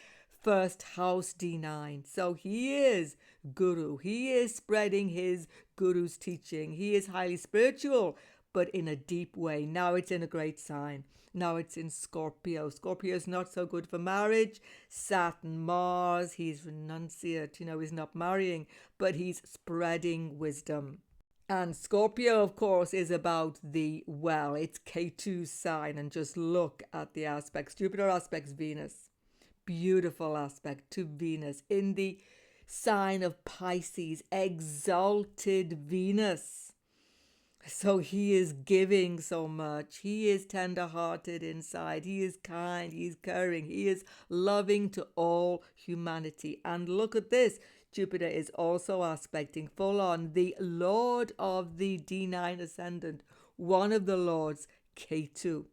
first house D9. So he is Guru. He is spreading his Guru's teaching. He is highly spiritual, but in a deep way. Now it's in a great sign. Now it's in Scorpio. Scorpio is not so good for marriage. Saturn, Mars, he's renunciate. He's not marrying, but he's spreading wisdom. And Scorpio, of course, is about the well. It's KETU's sign. And just look at the aspects. Jupiter aspects Venus. Beautiful aspect to Venus in the sign of Pisces. Exalted Venus. So he is giving so much. He is tender-hearted inside. He is kind. He is caring. He is loving to all humanity. And look at this. Jupiter is also aspecting full on the Lord of the D9 ascendant, one of the lords, KETU,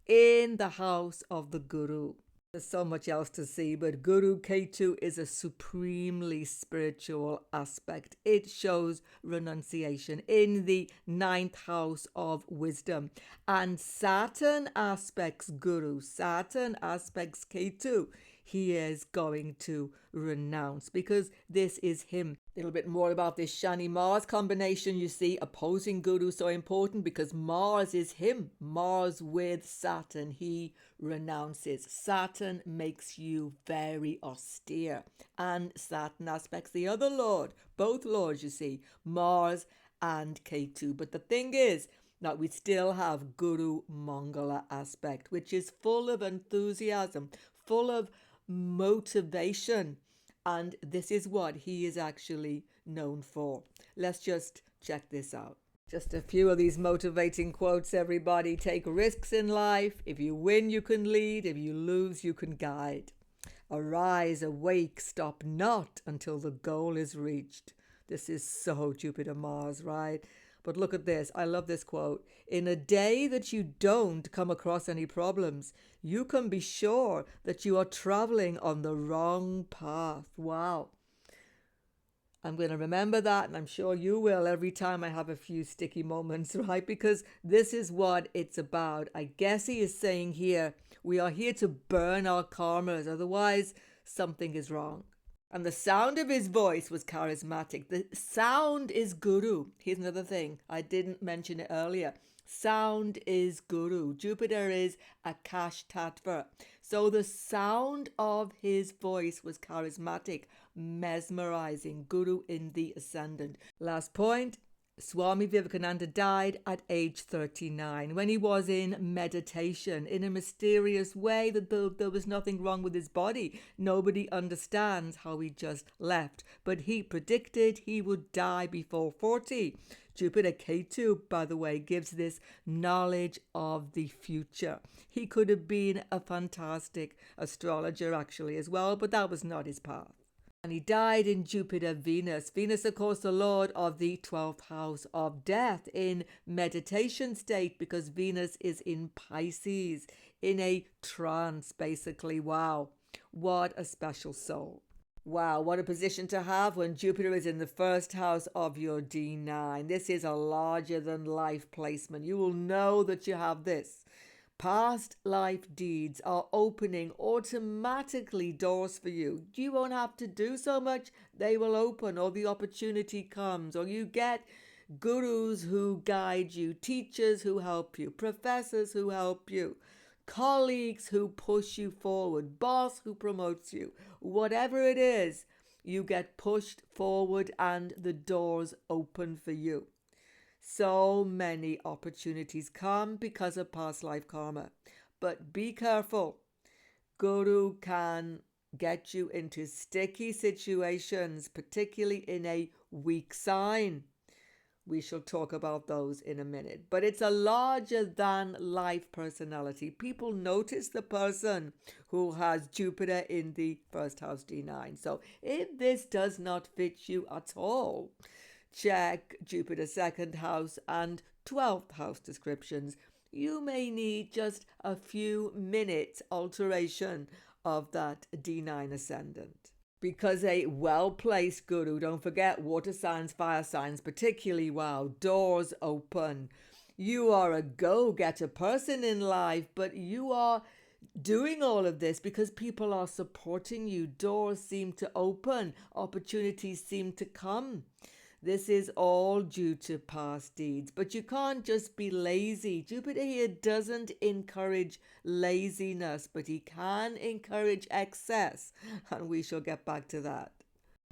in the house of the Guru. There's so much else to see, but Guru KETU is a supremely spiritual aspect. It shows renunciation in the 9th house of wisdom. And Saturn aspects Guru, Saturn aspects KETU. he is going to renounce, because this is him. A little bit more about this Shani Mars combination. You see, opposing Guru so important because Mars is him. Mars with Saturn, he renounces. Saturn makes you very austere, and Saturn aspects the other lord, both lords, you see, Mars and KETU. But the thing is, now we still have Guru Mangala aspect, which is full of enthusiasm, full of motivation. And this is what he is actually known for. Let's just check this out. Just a few of these motivating quotes, everybody. Take risks in life. If you win, you can lead. If you lose, you can guide. Arise, awake, stop not until the goal is reached. This is so Jupiter Mars, right? But look at this. I love this quote. In a day that you don't come across any problems, you can be sure that you are traveling on the wrong path. Wow. I'm going to remember that, and I'm sure you will every time I have a few sticky moments, right? Because this is what it's about. I guess he is saying here, we are here to burn our karmas, otherwise something is wrong. And the sound of his voice was charismatic. The sound is Guru. Here's another thing. I didn't mention it earlier. Sound is Guru. Jupiter is Akash Tattva. So the sound of his voice was charismatic, mesmerizing. Guru in the ascendant. Last point. Swami Vivekananda died at age 39 when he was in meditation in a mysterious way that there was nothing wrong with his body. Nobody understands how he just left, but he predicted he would die before 40. Jupiter KETU, by the way, gives this knowledge of the future. He could have been a fantastic astrologer actually as well, but that was not his path. And he died in Jupiter Venus. Venus, of course, the lord of the 12th house of death, in meditation state, because Venus is in Pisces, in a trance, basically. Wow, what a special soul. Wow, what a position to have when Jupiter is in the first house of your D9. This is a larger than life placement. You will know that you have this. Past life deeds are opening automatically doors for you. You won't have to do so much. They will open, or the opportunity comes, or you get gurus who guide you, teachers who help you, professors who help you, colleagues who push you forward, boss who promotes you. Whatever it is, you get pushed forward and the doors open for you. So many opportunities come because of past life karma. But be careful. Guru can get you into sticky situations, particularly in a weak sign. We shall talk about those in a minute. But it's a larger than life personality. People notice the person who has Jupiter in the first house D9. So if this does not fit you at all, check Jupiter2nd house and 12th house descriptions. You may need just a few minutes alteration of that D9 ascendant. Because a well-placed guru, don't forget, water signs, fire signs, particularly, wow, doors open. You are a go-getter person in life, but you are doing all of this because people are supporting you. Doors seem to open, opportunities seem to come. This is all due to past deeds, but you can't just be lazy. Jupiter here doesn't encourage laziness, but he can encourage excess, and we shall get back to that.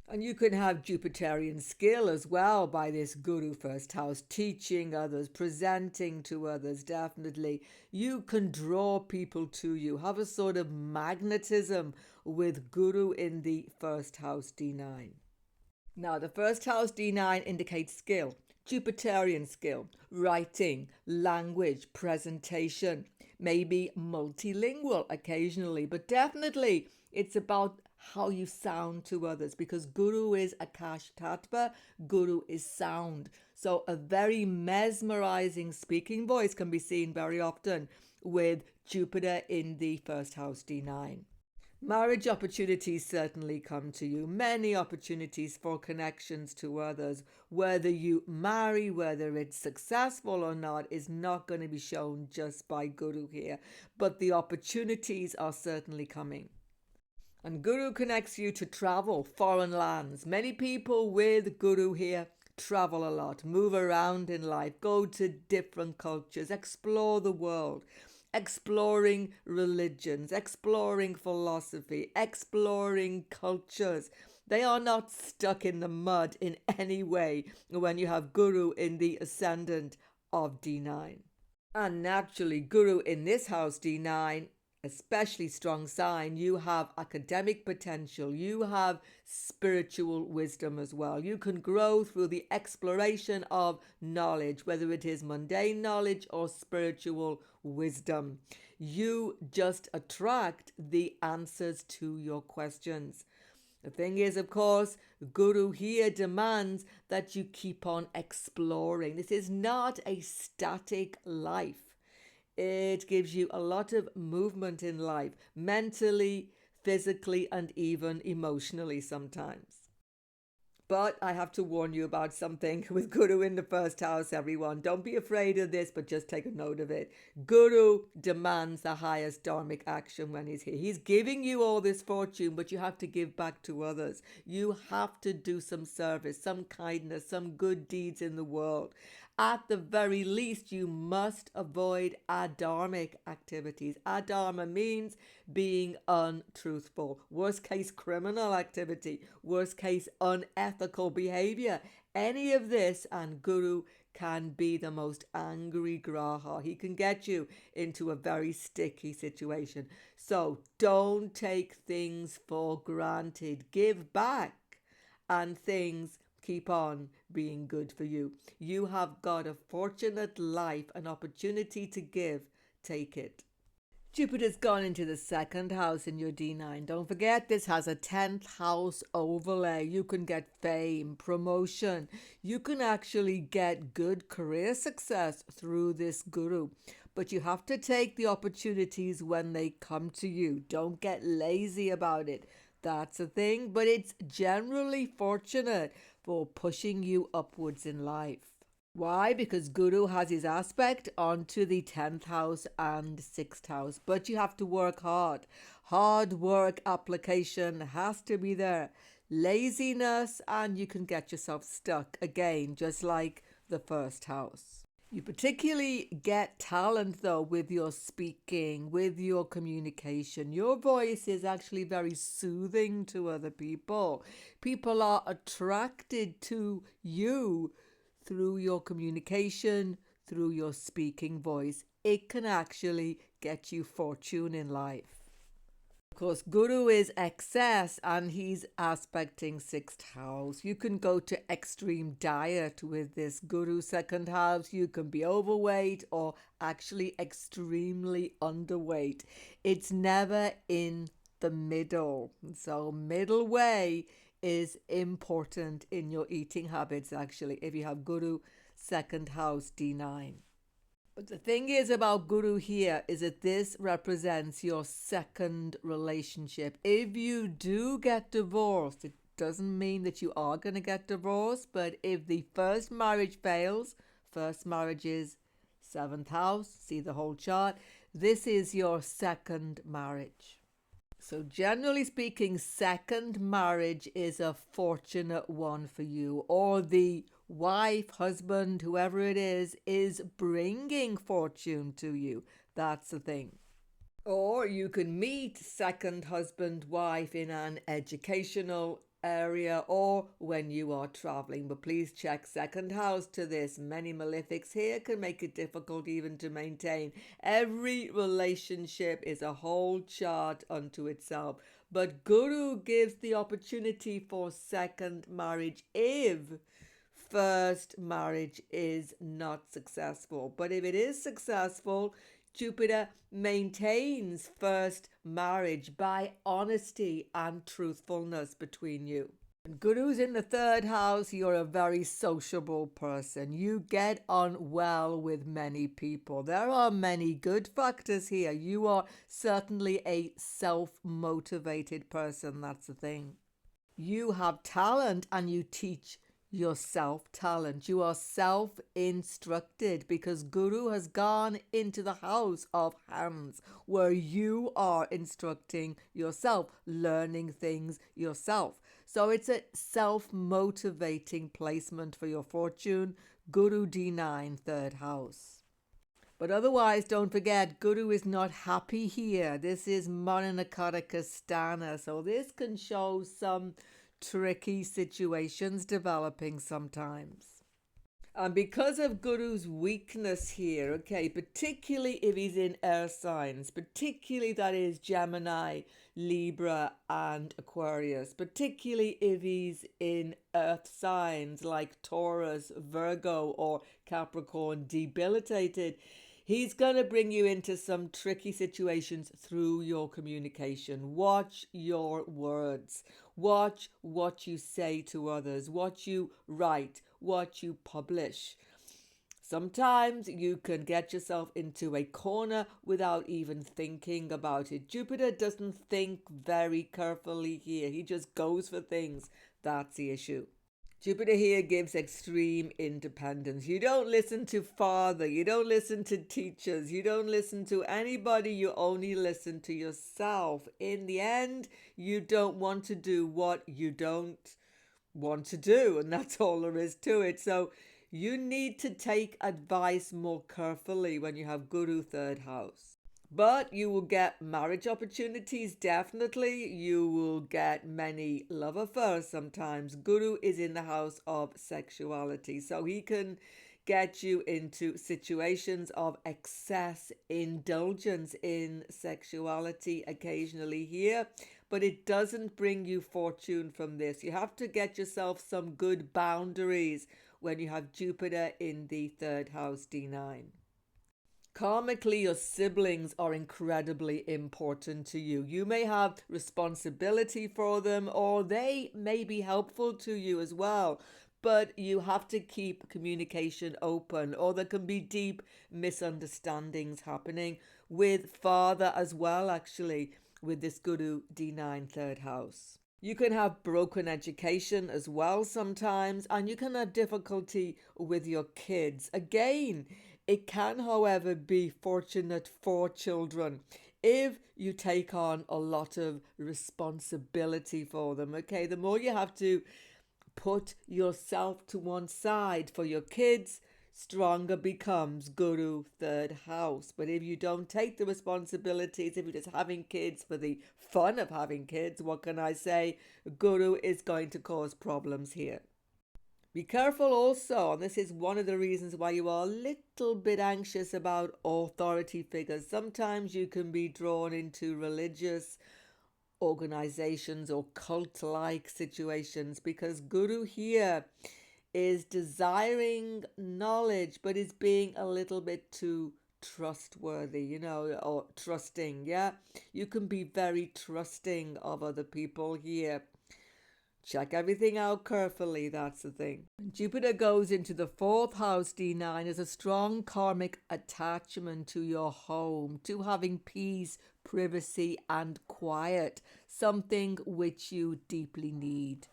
And you can have Jupiterian skill as well by this Guru first house, teaching others, presenting to others, definitely. You can draw people to you, have a sort of magnetism with Guru in the first house D9. Now, the first house D9 indicates skill, Jupiterian skill, writing, language, presentation, maybe multilingual occasionally, but definitely it's about how you sound to others, because Guru is Akash Tattva, Guru is sound. So a very mesmerizing speaking voice can be seen very often with Jupiter in the first house D9. Marriage opportunities certainly come to you. Many opportunities for connections to others. Whether you marry, whether it's successful or not, is not going to be shown just by Guru here. But the opportunities are certainly coming. And Guru connects you to travel, foreign lands. Many people with Guru here travel a lot, move around in life, go to different cultures, explore the world, exploring religions, exploring philosophy, exploring cultures. They are not stuck in the mud in any way when you have Guru in the ascendant of D9. And naturally, Guru in this house D9, especially strong sign, you have academic potential, you have spiritual wisdom as well. You can grow through the exploration of knowledge, whether it is mundane knowledge or spiritual wisdom. You just attract the answers to your questions. The thing is, of course, Guru here demands that you keep on exploring. This is not a static life. It gives you a lot of movement in life, mentally, physically, and even emotionally sometimes. But I have to warn you about something with Guru in the first house, everyone. Don't be afraid of this, but just take a note of it. Guru demands the highest dharmic action when he's here. He's giving you all this fortune, but you have to give back to others. You have to do some service, some kindness, some good deeds in the world. At the very least, you must avoid adharmic activities. Adharma means being untruthful. Worst case, criminal activity. Worst case, unethical behavior. Any of this, and Guru can be the most angry graha. He can get you into a very sticky situation. So don't take things for granted. Give back, and things keep on being good for you. You have got a fortunate life, an opportunity to give. Take it. Jupiter's gone into the second house in your D9. Don't forget, this has a 10th house overlay. You can get fame, promotion. You can actually get good career success through this Guru. But you have to take the opportunities when they come to you. Don't get lazy about it. That's a thing, but it's generally fortunate for pushing you upwards in life. Why? Because Guru has his aspect onto the 10th house and 6th house. But you have to work hard. Hard work application has to be there. Laziness, and you can get yourself stuck again, just like the first house. You particularly get talent though with your speaking, with your communication. Your voice is actually very soothing to other people. People are attracted to you through your communication, through your speaking voice. It can actually get you fortune in life. Of course, Guru is excess and he's aspecting 6th house. You can go to extreme diet with this Guru 2nd house. You can be overweight or actually extremely underweight. It's never in the middle. So middle way is important in your eating habits actually if you have Guru 2nd house D9. But the thing is about Guru here is that this represents your second relationship. If you do get divorced, it doesn't mean that you are going to get divorced, but if the first marriage fails, first marriage is 7th house, see the whole chart, this is your second marriage. So generally speaking, second marriage is a fortunate one for you, or the wife, husband, whoever it is bringing fortune to you. That's the thing. Or you can meet second husband, wife in an educational area or when you are traveling. But please check second house to this. Many malefics here can make it difficult even to maintain. Every relationship is a whole chart unto itself. But Guru gives the opportunity for second marriage if first marriage is not successful. But if it is successful, Jupiter maintains first marriage by honesty and truthfulness between you. And Guru's in the 3rd house. You're a very sociable person. You get on well with many people. There are many good factors here. You are certainly a self-motivated person. That's the thing. You have talent and you teach your self-talent. You are self-instructed because Guru has gone into the house of hands where you are instructing yourself, learning things yourself. So it's a self-motivating placement for your fortune, Guru D9, third house. But otherwise, don't forget, Guru is not happy here. This is Maranakarakastana, so this can show some tricky situations developing sometimes. And because of Guru's weakness here, okay, particularly if he's in air signs, particularly that is Gemini, Libra, and Aquarius, particularly if he's in earth signs like Taurus, Virgo, or Capricorn, debilitated, he's going to bring you into some tricky situations through your communication. Watch your words. Watch what you say to others, what you write, what you publish. Sometimes you can get yourself into a corner without even thinking about it. Jupiter doesn't think very carefully here. He just goes for things. That's the issue. Jupiter here gives extreme independence. You don't listen to father, you don't listen to teachers, you don't listen to anybody, you only listen to yourself. In the end, you don't want to do what you don't want to do, and that's all there is to it. So you need to take advice more carefully when you have Guru third house. But you will get marriage opportunities, definitely. You will get many love affairs sometimes. Guru is in the house of sexuality, so he can get you into situations of excess indulgence in sexuality occasionally here, but it doesn't bring you fortune from this. You have to get yourself some good boundaries when you have Jupiter in the third house D9. Karmically, your siblings are incredibly important to you. You may have responsibility for them, or they may be helpful to you as well. But you have to keep communication open, or there can be deep misunderstandings happening with father as well, actually, with this Guru D9 third house. You can have broken education as well sometimes, and you can have difficulty with your kids. Again, it can, however, be fortunate for children if you take on a lot of responsibility for them. Okay, the more you have to put yourself to one side for your kids, stronger becomes Guru third house. But if you don't take the responsibilities, if you're just having kids for the fun of having kids, what can I say? Guru is going to cause problems here. Be careful also, and this is one of the reasons why you are a little bit anxious about authority figures. Sometimes you can be drawn into religious organizations or cult-like situations because Guru here is desiring knowledge but is being a little bit too trustworthy, or trusting. Yeah, you can be very trusting of other people here. Check everything out carefully, that's the thing. Jupiter goes into the fourth house D9 as a strong karmic attachment to your home, to having peace, privacy and quiet, something which you deeply need.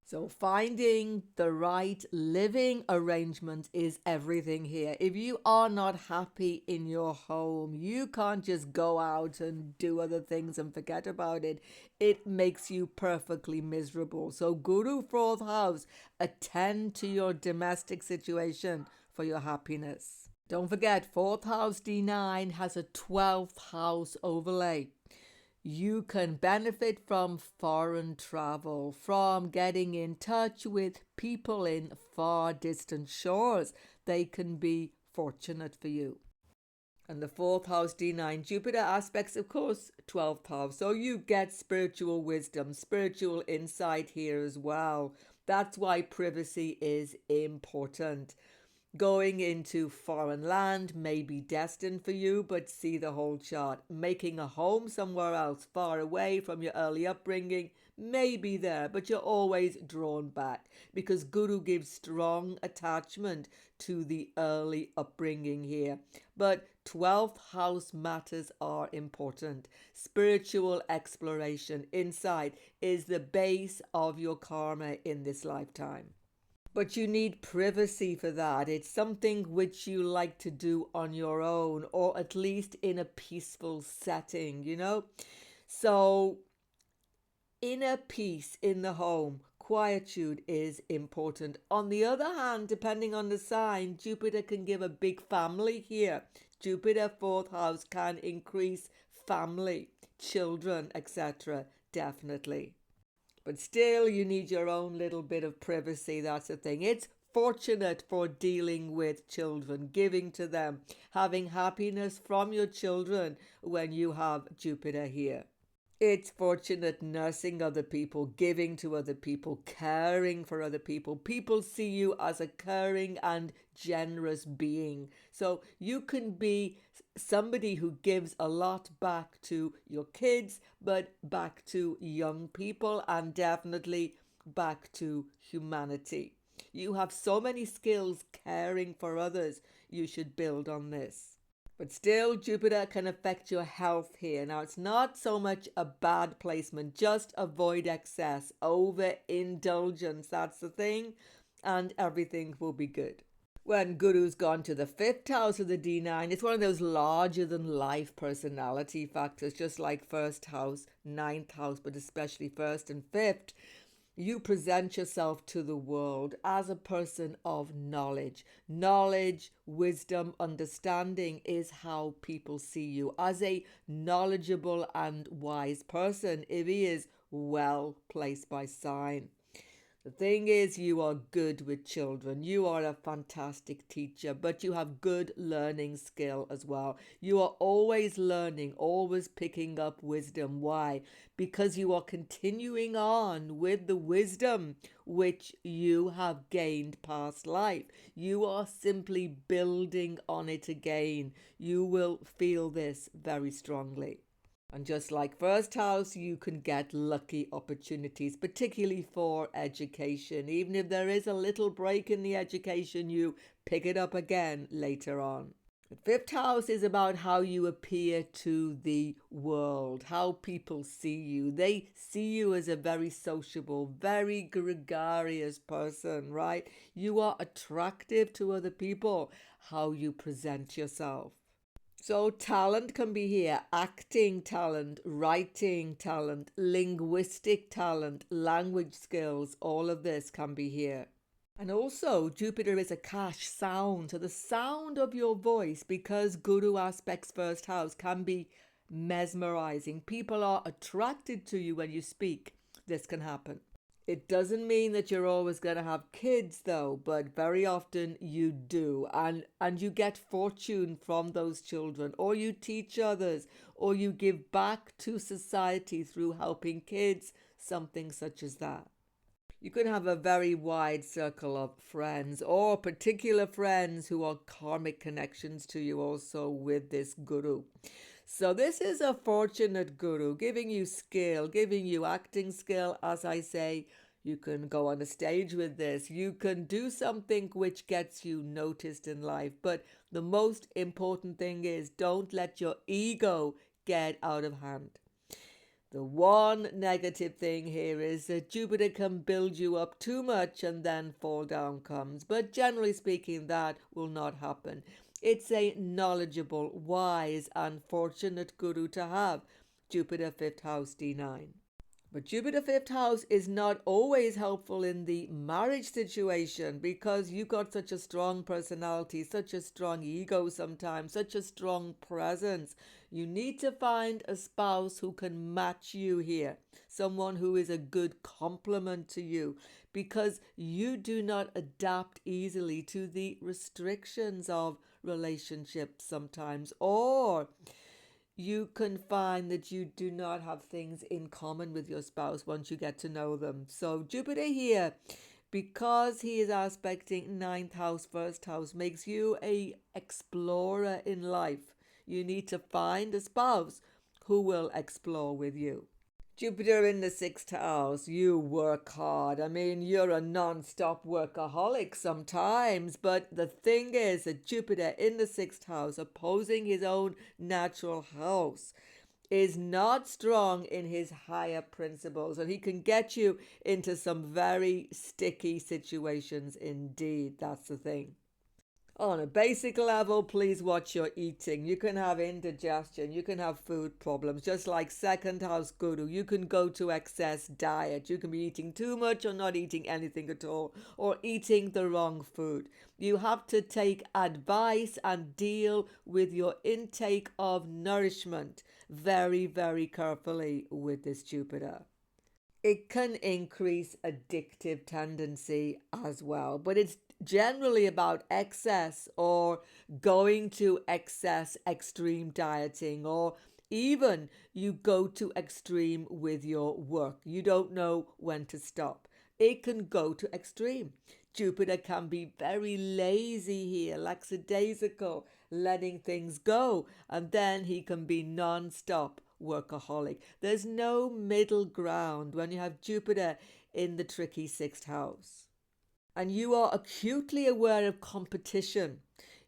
So finding the right living arrangement is everything here. If you are not happy in your home, you can't just go out and do other things and forget about it. It makes you perfectly miserable. So Guru fourth house, attend to your domestic situation for your happiness. Don't forget, fourth house D9 has a 12th house overlay. You can benefit from foreign travel, from getting in touch with people in far distant shores. They can be fortunate for you. And the fourth house D9, Jupiter aspects, of course, 12th house. So you get spiritual wisdom, spiritual insight here as well. That's why privacy is important. Going into foreign land may be destined for you, but see the whole chart. Making a home somewhere else, far away from your early upbringing, may be there, but you're always drawn back because Guru gives strong attachment to the early upbringing here. But 12th house matters are important. Spiritual exploration, insight is the base of your karma in this lifetime. But you need privacy for that. It's something which you like to do on your own, or at least in a peaceful setting, you know? So, inner peace in the home, quietude is important. On the other hand, depending on the sign, Jupiter can give a big family here. Jupiter 4th house can increase family, children, etc. Definitely. But still, you need your own little bit of privacy. That's the thing. It's fortunate for dealing with children, giving to them, having happiness from your children when you have Jupiter here. It's fortunate nursing other people, giving to other people, caring for other people. People see you as a caring and generous being. So you can be somebody who gives a lot back to your kids, but back to young people, and definitely back to humanity. You have so many skills caring for others. You should build on this. But still, Jupiter can affect your health here. Now, it's not so much a bad placement. Just avoid excess, overindulgence. That's the thing. And everything will be good. When Guru's gone to the 5th house of the D9, it's one of those larger-than-life personality factors, just like 1st house, 9th house, but especially 1st and 5th. You present yourself to the world as a person of knowledge. Knowledge, wisdom, understanding is how people see you as a knowledgeable and wise person if he is well placed by sign. The thing is, you are good with children. You are a fantastic teacher, but you have good learning skill as well. You are always learning, always picking up wisdom. Why? Because you are continuing on with the wisdom which you have gained past life. You are simply building on it again. You will feel this very strongly. And just like 1st house, you can get lucky opportunities, particularly for education. Even if there is a little break in the education, you pick it up again later on. The 5th house is about how you appear to the world, how people see you. They see you as a very sociable, very gregarious person, right? You are attractive to other people, how you present yourself. So talent can be here, acting talent, writing talent, linguistic talent, language skills, all of this can be here. And also Jupiter is a cash sound, so the sound of your voice, because Guru aspects 1st house, can be mesmerizing. People are attracted to you when you speak. This can happen. It doesn't mean that you're always going to have kids though, but very often you do. And you get fortune from those children, or you teach others, or you give back to society through helping kids, something such as that. You can have a very wide circle of friends, or particular friends who are karmic connections to you also with this Guru. So this is a fortunate Guru, giving you skill, giving you acting skill. As I say, you can go on a stage with this. You can do something which gets you noticed in life. But the most important thing is, don't let your ego get out of hand. The one negative thing here is that Jupiter can build you up too much and then fall down comes. But generally speaking, that will not happen. It's a knowledgeable, wise and fortunate Guru to have, Jupiter 5th house D9. But Jupiter 5th house is not always helpful in the marriage situation, because you got such a strong personality, such a strong ego sometimes, such a strong presence. You need to find a spouse who can match you here, someone who is a good complement to you, because you do not adapt easily to the restrictions of relationships sometimes, or you can find that you do not have things in common with your spouse once you get to know them. So Jupiter here, because he is aspecting 9th house, 1st house, makes you a explorer in life. You need to find a spouse who will explore with you. Jupiter in the 6th house, you work hard. I mean, you're a non-stop workaholic sometimes, but the thing is that Jupiter in the 6th house, opposing his own natural house, is not strong in his higher principles, and he can get you into some very sticky situations indeed. That's the thing. On a basic level, please watch your eating. You can have indigestion, you can have food problems, just like second house guru. You can go to excess diet. You can be eating too much or not eating anything at all, or eating the wrong food. You have to take advice and deal with your intake of nourishment very, very carefully with this Jupiter. It can increase addictive tendency as well, but it's generally about excess or going to excess extreme dieting, or even you go to extreme with your work. You don't know when to stop. It can go to extreme. Jupiter can be very lazy here, lackadaisical, letting things go, and then he can be non-stop workaholic. There's no middle ground when you have Jupiter in the tricky sixth house. And you are acutely aware of competition.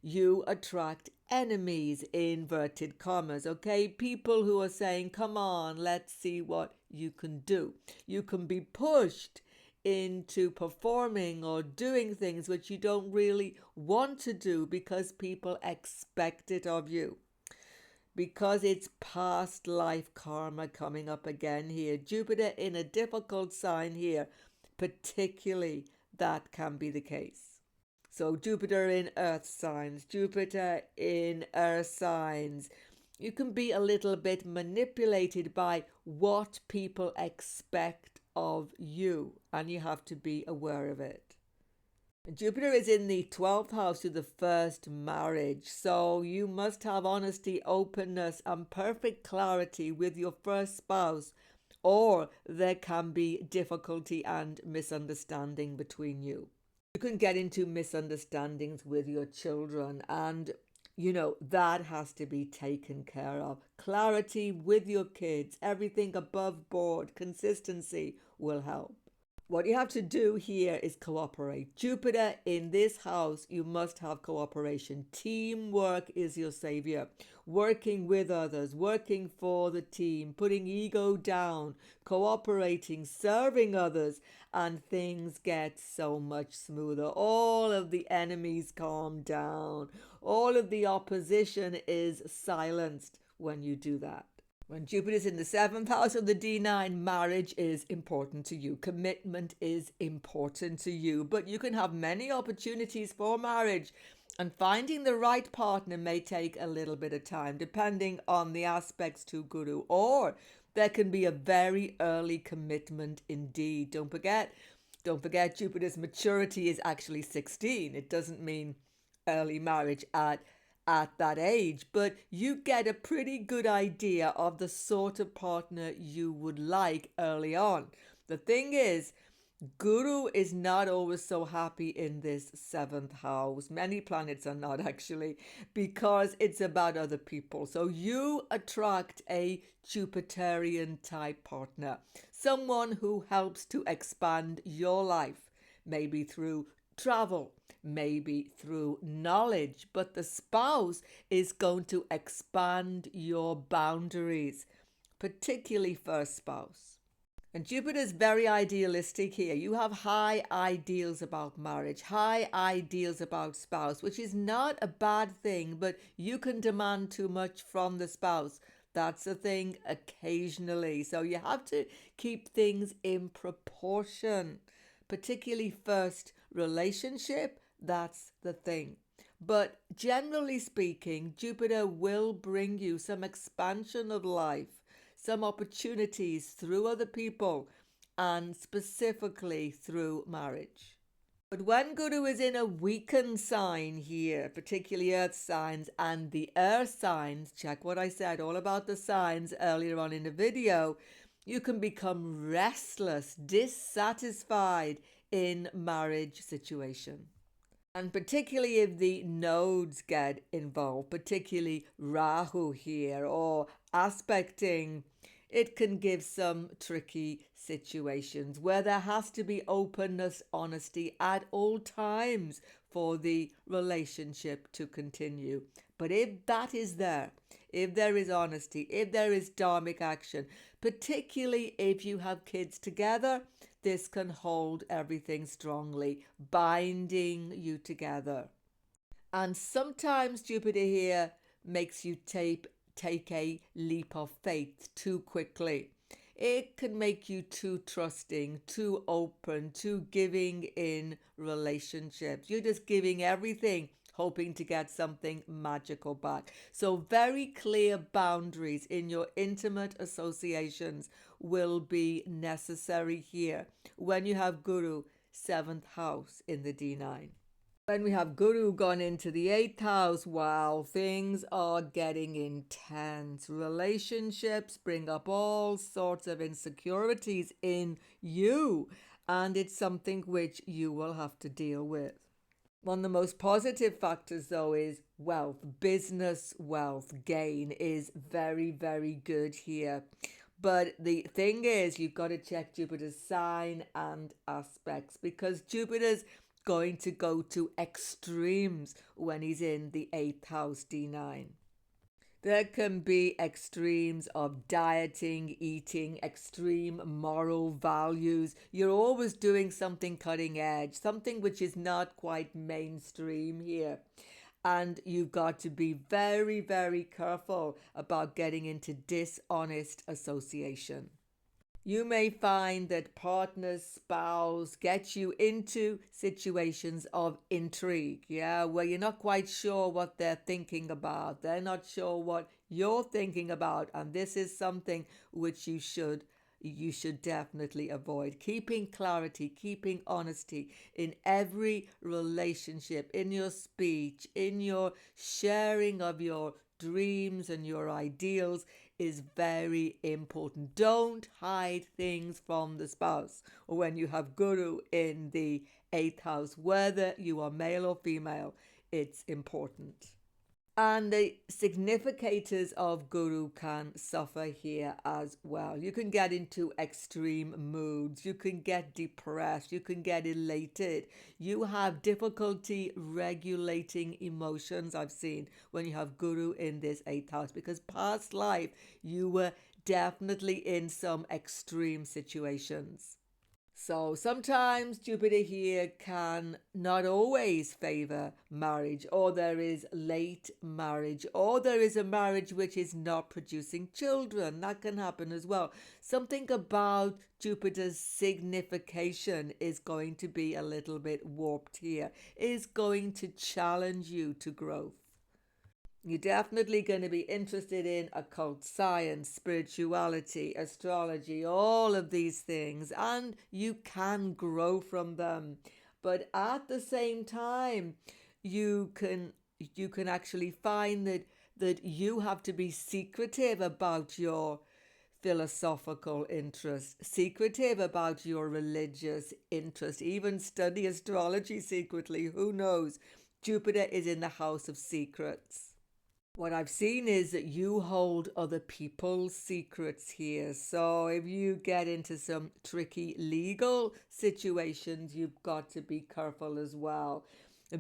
You attract enemies, inverted commas, okay? People who are saying, come on, let's see what you can do. You can be pushed into performing or doing things which you don't really want to do because people expect it of you. Because it's past life karma coming up again here. Jupiter in a difficult sign here, particularly that can be the case. So Jupiter in earth signs, Jupiter in earth signs. You can be a little bit manipulated by what people expect of you, and you have to be aware of it. Jupiter is in the 12th house to the first marriage, so you must have honesty, openness, and perfect clarity with your first spouse, or there can be difficulty and misunderstanding between you. You can get into misunderstandings with your children, and that has to be taken care of. Clarity with your kids, everything above board, consistency will help. What you have to do here is cooperate. Jupiter in this house, you must have cooperation. Teamwork is your savior. Working with others, working for the team, putting ego down, cooperating, serving others, and things get so much smoother. All of the enemies calm down. All of the opposition is silenced when you do that. When Jupiter is in the 7th house of the D9, marriage is important to you. Commitment is important to you. But you can have many opportunities for marriage, and finding the right partner may take a little bit of time, depending on the aspects to Guru. Or there can be a very early commitment indeed. Don't forget Jupiter's maturity is actually 16. It doesn't mean early marriage at that age, but you get a pretty good idea of the sort of partner you would like early on. The thing is, Guru is not always so happy in this 7th house. Many planets are not actually, because it's about other people. So you attract a Jupiterian type partner, someone who helps to expand your life, maybe through travel, maybe through knowledge, but the spouse is going to expand your boundaries, particularly first spouse. And Jupiter is very idealistic here. You have high ideals about marriage, high ideals about spouse, which is not a bad thing, but you can demand too much from the spouse. That's a thing occasionally. So you have to keep things in proportion, particularly first relationship. That's the thing. But generally speaking, Jupiter will bring you some expansion of life, some opportunities through other people, and specifically through marriage. But when Guru is in a weakened sign here, particularly earth signs and the earth signs, check what I said all about the signs earlier on in the video, you can become restless, dissatisfied in marriage situation. And particularly if the nodes get involved, particularly Rahu here, or aspecting, it can give some tricky situations where there has to be openness, honesty at all times for the relationship to continue. But if that is there, if there is honesty, if there is dharmic action, particularly if you have kids together, this can hold everything strongly, binding you together. And sometimes Jupiter here makes you take a leap of faith too quickly. It can make you too trusting, too open, too giving in relationships. You're just giving everything, hoping to get something magical back. So very clear boundaries in your intimate associations will be necessary here when you have Guru 7th house in the D9. When we have Guru gone into the 8th house, wow, things are getting intense. Relationships bring up all sorts of insecurities in you, and it's something which you will have to deal with. One of the most positive factors, though, is wealth. Business wealth gain is very, very good here. But the thing is, you've got to check Jupiter's sign and aspects, because Jupiter's going to go to extremes when he's in the 8th house D9. There can be extremes of dieting, eating, extreme moral values. You're always doing something cutting edge, something which is not quite mainstream here. And you've got to be very, very careful about getting into dishonest association. You may find that partner, spouse gets you into situations of intrigue, where you're not quite sure what they're thinking about. They're not sure what you're thinking about, and this is something which you should definitely avoid. Keeping clarity, keeping honesty in every relationship, in your speech, in your sharing of your dreams and your ideals is very important. Don't hide things from the spouse. Or when you have Guru in the 8th house, whether you are male or female, it's important. And the significators of Guru can suffer here as well. You can get into extreme moods. You can get depressed. You can get elated. You have difficulty regulating emotions, I've seen, when you have Guru in this 8th house, because past life you were definitely in some extreme situations. So sometimes Jupiter here can not always favor marriage, or there is late marriage, or there is a marriage which is not producing children. That can happen as well. Something about Jupiter's signification is going to be a little bit warped here, is going to challenge you to growth. You're definitely going to be interested in occult science, spirituality, astrology, all of these things, and you can grow from them. But at the same time, you can actually find that you have to be secretive about your philosophical interest, secretive about your religious interest, even study astrology secretly. Who knows? Jupiter is in the house of secrets. What I've seen is that you hold other people's secrets here. So if you get into some tricky legal situations, you've got to be careful as well.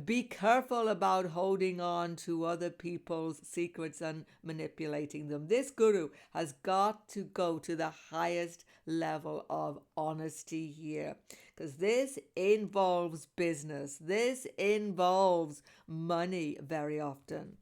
Be careful about holding on to other people's secrets and manipulating them. This Guru has got to go to the highest level of honesty here, because this involves business. This involves money very often.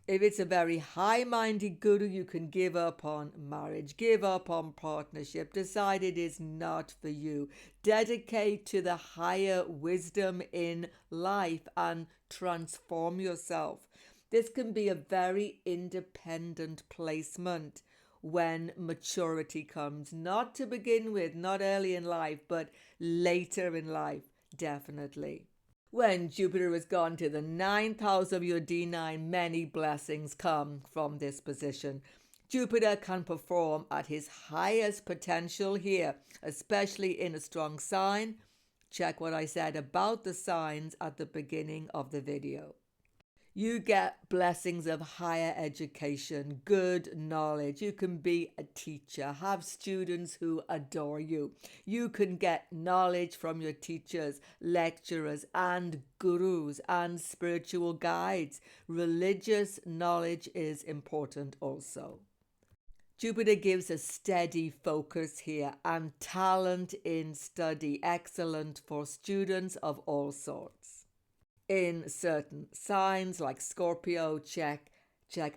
If it's a very high-minded Guru, you can give up on marriage, give up on partnership, decide it is not for you. Dedicate to the higher wisdom in life and transform yourself. This can be a very independent placement when maturity comes, not to begin with, not early in life, but later in life, definitely. When Jupiter has gone to the 9th house of your D9, many blessings come from this position. Jupiter can perform at his highest potential here, especially in a strong sign. Check what I said about the signs at the beginning of the video. You get blessings of higher education, good knowledge. You can be a teacher, have students who adore you. You can get knowledge from your teachers, lecturers, and gurus and spiritual guides. Religious knowledge is important also. Jupiter gives a steady focus here and talent in study, excellent for students of all sorts. In certain signs like Scorpio, check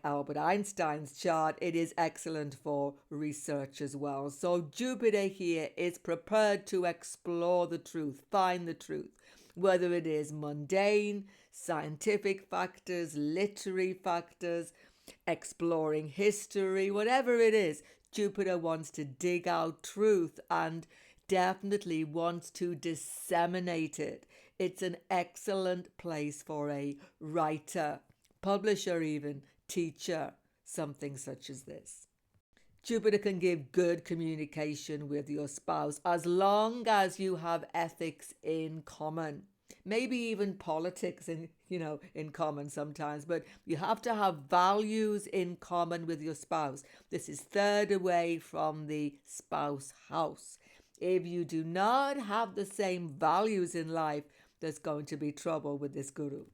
Albert Einstein's chart. It is excellent for research as well. So Jupiter here is prepared to explore the truth, find the truth, whether it is mundane, scientific factors, literary factors, exploring history, whatever it is. Jupiter wants to dig out truth and definitely wants to disseminate it. It's an excellent place for a writer, publisher even, teacher, something such as this. Jupiter can give good communication with your spouse as long as you have ethics in common. Maybe even politics in common sometimes, but you have to have values in common with your spouse. This is third away from the spouse house. If you do not have the same values in life, there's going to be trouble with this guru.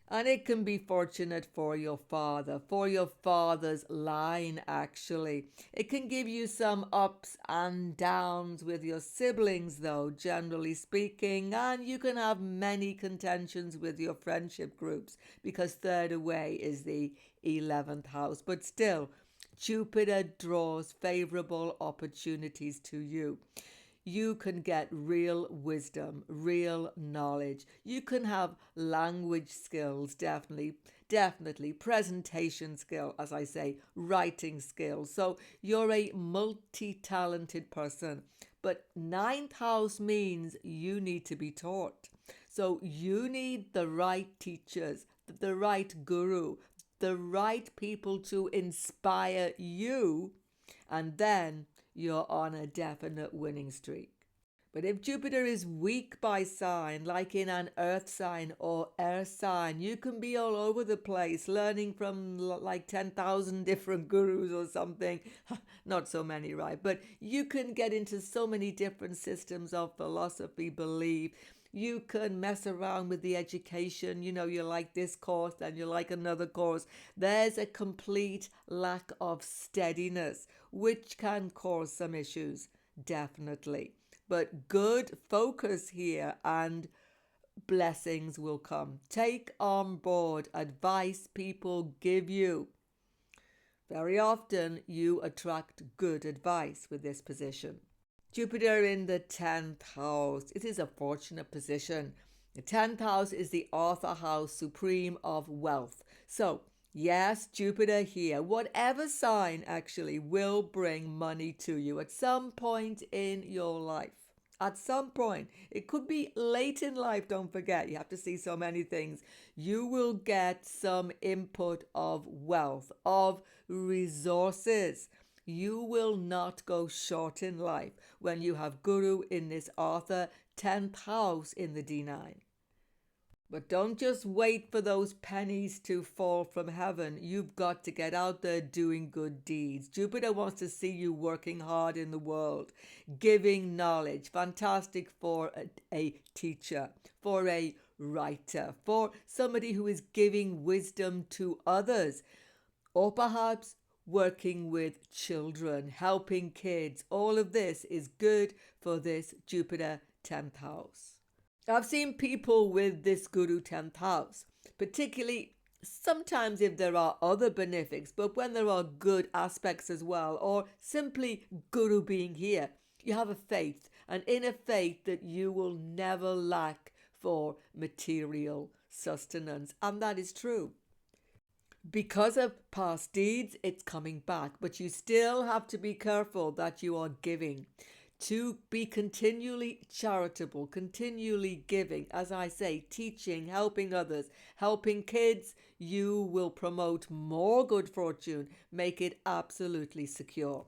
And it can be fortunate for your father's line actually. It can give you some ups and downs with your siblings though, generally speaking, and you can have many contentions with your friendship groups because third away is the 11th house. But still, Jupiter draws favorable opportunities to you. You can get real wisdom, real knowledge. You can have language skills, definitely, presentation skill, as I say, writing skills. So you're a multi-talented person. But 9th house means you need to be taught. So you need the right teachers, the right guru, the right people to inspire you, and then you're on a definite winning streak. But if Jupiter is weak by sign, like in an earth sign or air sign, you can be all over the place, learning from like 10,000 different gurus or something. Not so many, right? But you can get into so many different systems of philosophy, belief. You can mess around with the education. You like this course and you like another course. There's a complete lack of steadiness, which can cause some issues, definitely. But good focus here and blessings will come. Take on board advice people give you. Very often you attract good advice with this position. Jupiter in the 10th house. It is a fortunate position. The 10th house is the author house supreme of wealth. So, yes, Jupiter here, whatever sign actually will bring money to you at some point in your life. At some point. It could be late in life, don't forget. You have to see so many things. You will get some input of wealth, of resources. You will not go short in life when you have Guru in this author 10th house in the D9. But don't just wait for those pennies to fall from heaven. You've got to get out there doing good deeds. Jupiter wants to see you working hard in the world, giving knowledge. Fantastic for a teacher, for a writer, for somebody who is giving wisdom to others, or perhaps working with children, helping kids. All of this is good for this Jupiter 10th house. I've seen people with this Guru 10th house, particularly sometimes if there are other benefics, but when there are good aspects as well, or simply Guru being here, you have a faith, an inner faith that you will never lack for material sustenance. And that is true. Because of past deeds, it's coming back, but you still have to be careful that you are giving. To be continually charitable, continually giving, as I say, teaching, helping others, helping kids, you will promote more good fortune, make it absolutely secure.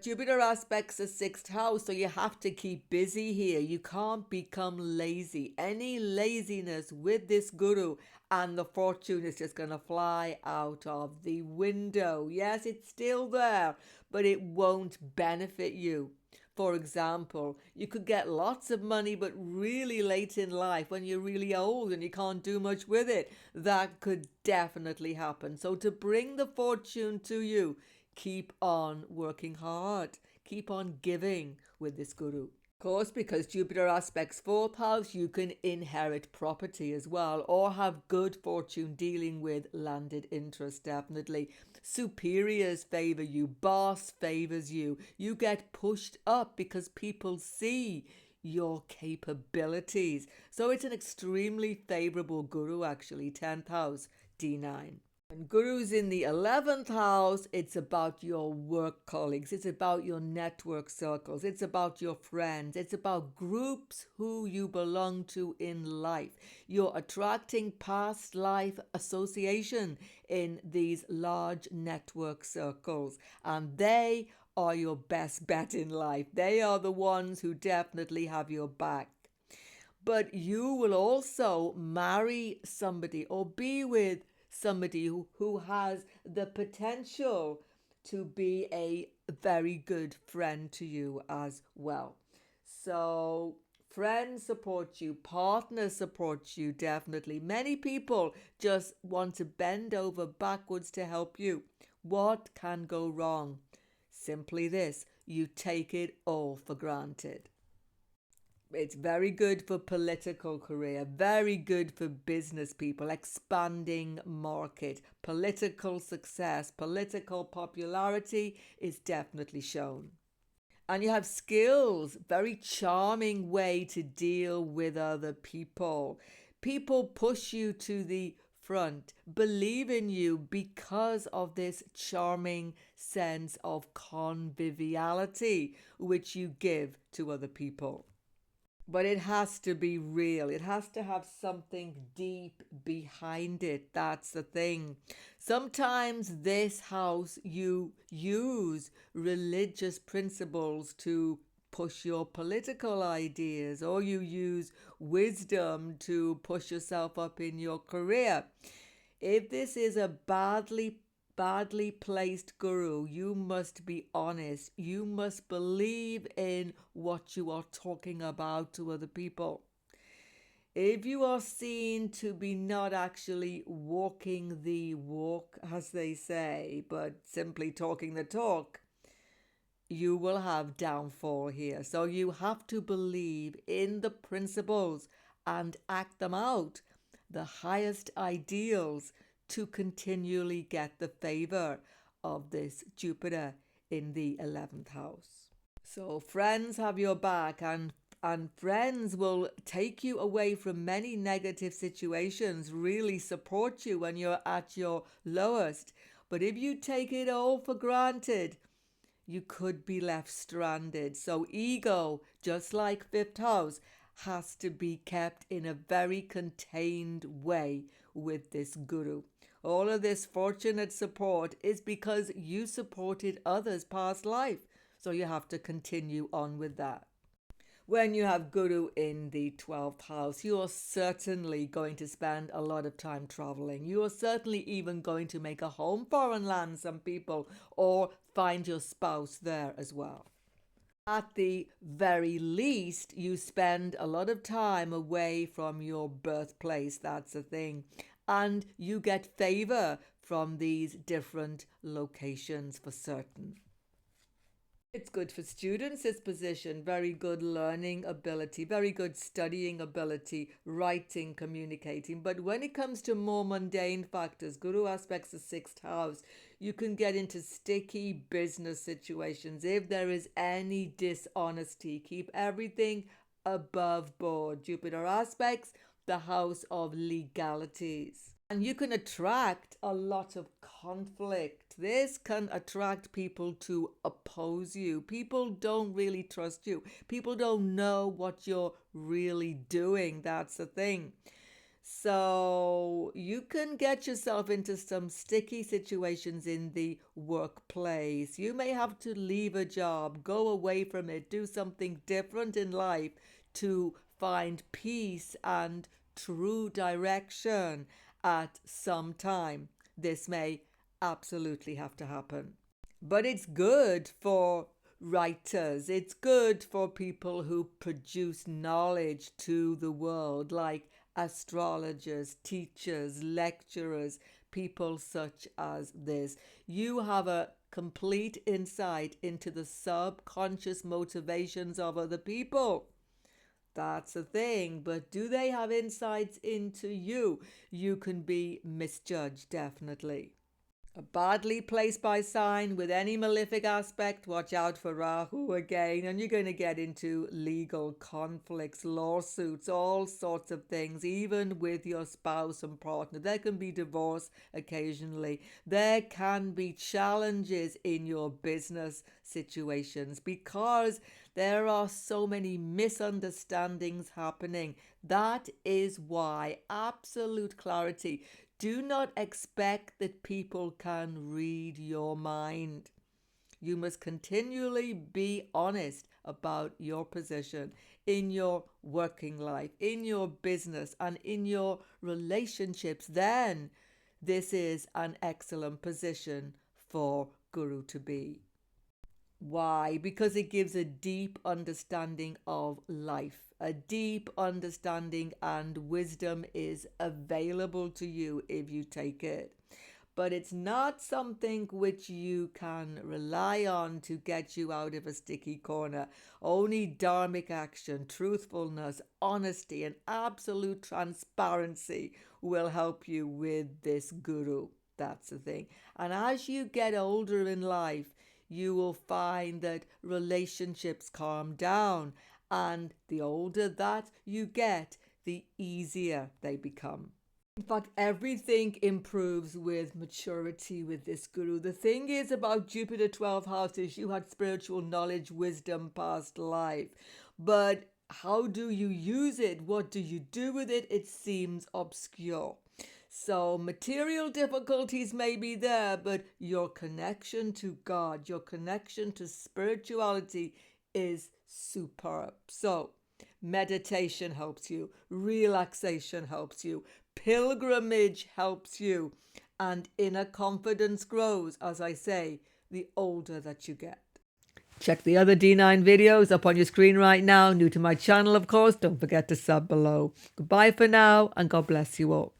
Jupiter aspects the 6th house, so you have to keep busy here. You can't become lazy. Any laziness with this Guru and the fortune is just going to fly out of the window. Yes, it's still there, but it won't benefit you. For example, you could get lots of money, but really late in life when you're really old and you can't do much with it. That could definitely happen. So to bring the fortune to you, keep on working hard. Keep on giving with this guru. Of course, because Jupiter aspects 4th house, you can inherit property as well, or have good fortune dealing with landed interest, definitely. Superiors favor you, boss favors you. You get pushed up because people see your capabilities. So it's an extremely favorable guru, actually, 10th house D9. When Guru's in the 11th house, it's about your work colleagues. It's about your network circles. It's about your friends. It's about groups who you belong to in life. You're attracting past life association in these large network circles. And they are your best bet in life. They are the ones who definitely have your back. But you will also marry somebody or be with somebody who has the potential to be a very good friend to you as well. So friends support you, partners support you, definitely. Many people just want to bend over backwards to help you. What can go wrong? Simply this: you take it all for granted. It's very good for political career, very good for business people, expanding market, political success, political popularity is definitely shown. And you have skills, very charming way to deal with other people. People push you to the front, believe in you because of this charming sense of conviviality which you give to other people. But it has to be real. It has to have something deep behind it. That's the thing. Sometimes this house, you use religious principles to push your political ideas, or you use wisdom to push yourself up in your career. If this is a badly placed guru, you must be honest. You must believe in what you are talking about to other people. If you are seen to be not actually walking the walk, as they say, but simply talking the talk, you will have downfall here. So you have to believe in the principles and act them out, the highest ideals, to continually get the favor of this Jupiter in the 11th house. So friends have your back, and friends will take you away from many negative situations, really support you when you're at your lowest. But if you take it all for granted, you could be left stranded. So ego, just like 5th house, has to be kept in a very contained way with this guru. All of this fortunate support is because you supported others past life. So you have to continue on with that. When you have Guru in the 12th house, you are certainly going to spend a lot of time traveling. You are certainly even going to make a home foreign land, some people, or find your spouse there as well. At the very least, you spend a lot of time away from your birthplace. That's the thing. And you get favor from these different locations for certain. It's good for students, this position. Very good learning ability, very good studying ability, writing, communicating. But when it comes to more mundane factors, Guru aspects the 6th house, you can get into sticky business situations. If there is any dishonesty, keep everything above board. Jupiter aspects the house of legalities. And you can attract a lot of conflict. This can attract people to oppose you. People don't really trust you. People don't know what you're really doing. That's the thing. So you can get yourself into some sticky situations in the workplace. You may have to leave a job, go away from it, do something different in life to find peace and true direction at some time. This may absolutely have to happen. But it's good for writers. It's good for people who produce knowledge to the world, like astrologers, teachers, lecturers, people such as this. You have a complete insight into the subconscious motivations of other people. That's a thing, but do they have insights into you? You can be misjudged, definitely. A badly placed by sign with any malefic aspect, watch out for Rahu again, and you're going to get into legal conflicts, lawsuits, all sorts of things, even with your spouse and partner. There can be divorce occasionally. There can be challenges in your business situations because there are so many misunderstandings happening. That is why absolute clarity. Do not expect that people can read your mind. You must continually be honest about your position in your working life, in your business, and in your relationships. Then this is an excellent position for Guru to be. Why? Because it gives a deep understanding of life. A deep understanding and wisdom is available to you if you take it. But it's not something which you can rely on to get you out of a sticky corner. Only dharmic action, truthfulness, honesty, and absolute transparency will help you with this guru. That's the thing. And as you get older in life, you will find that relationships calm down, and the older that you get, the easier they become. In fact, everything improves with maturity with this guru. The thing is about Jupiter 12th house is you had spiritual knowledge, wisdom, past life. But how do you use it? What do you do with it? It seems obscure. So material difficulties may be there, but your connection to God, your connection to spirituality is superb. So meditation helps you, relaxation helps you, pilgrimage helps you, and inner confidence grows, as I say, the older that you get. Check the other D9 videos up on your screen right now. New to my channel, of course. Don't forget to sub below. Goodbye for now, and God bless you all.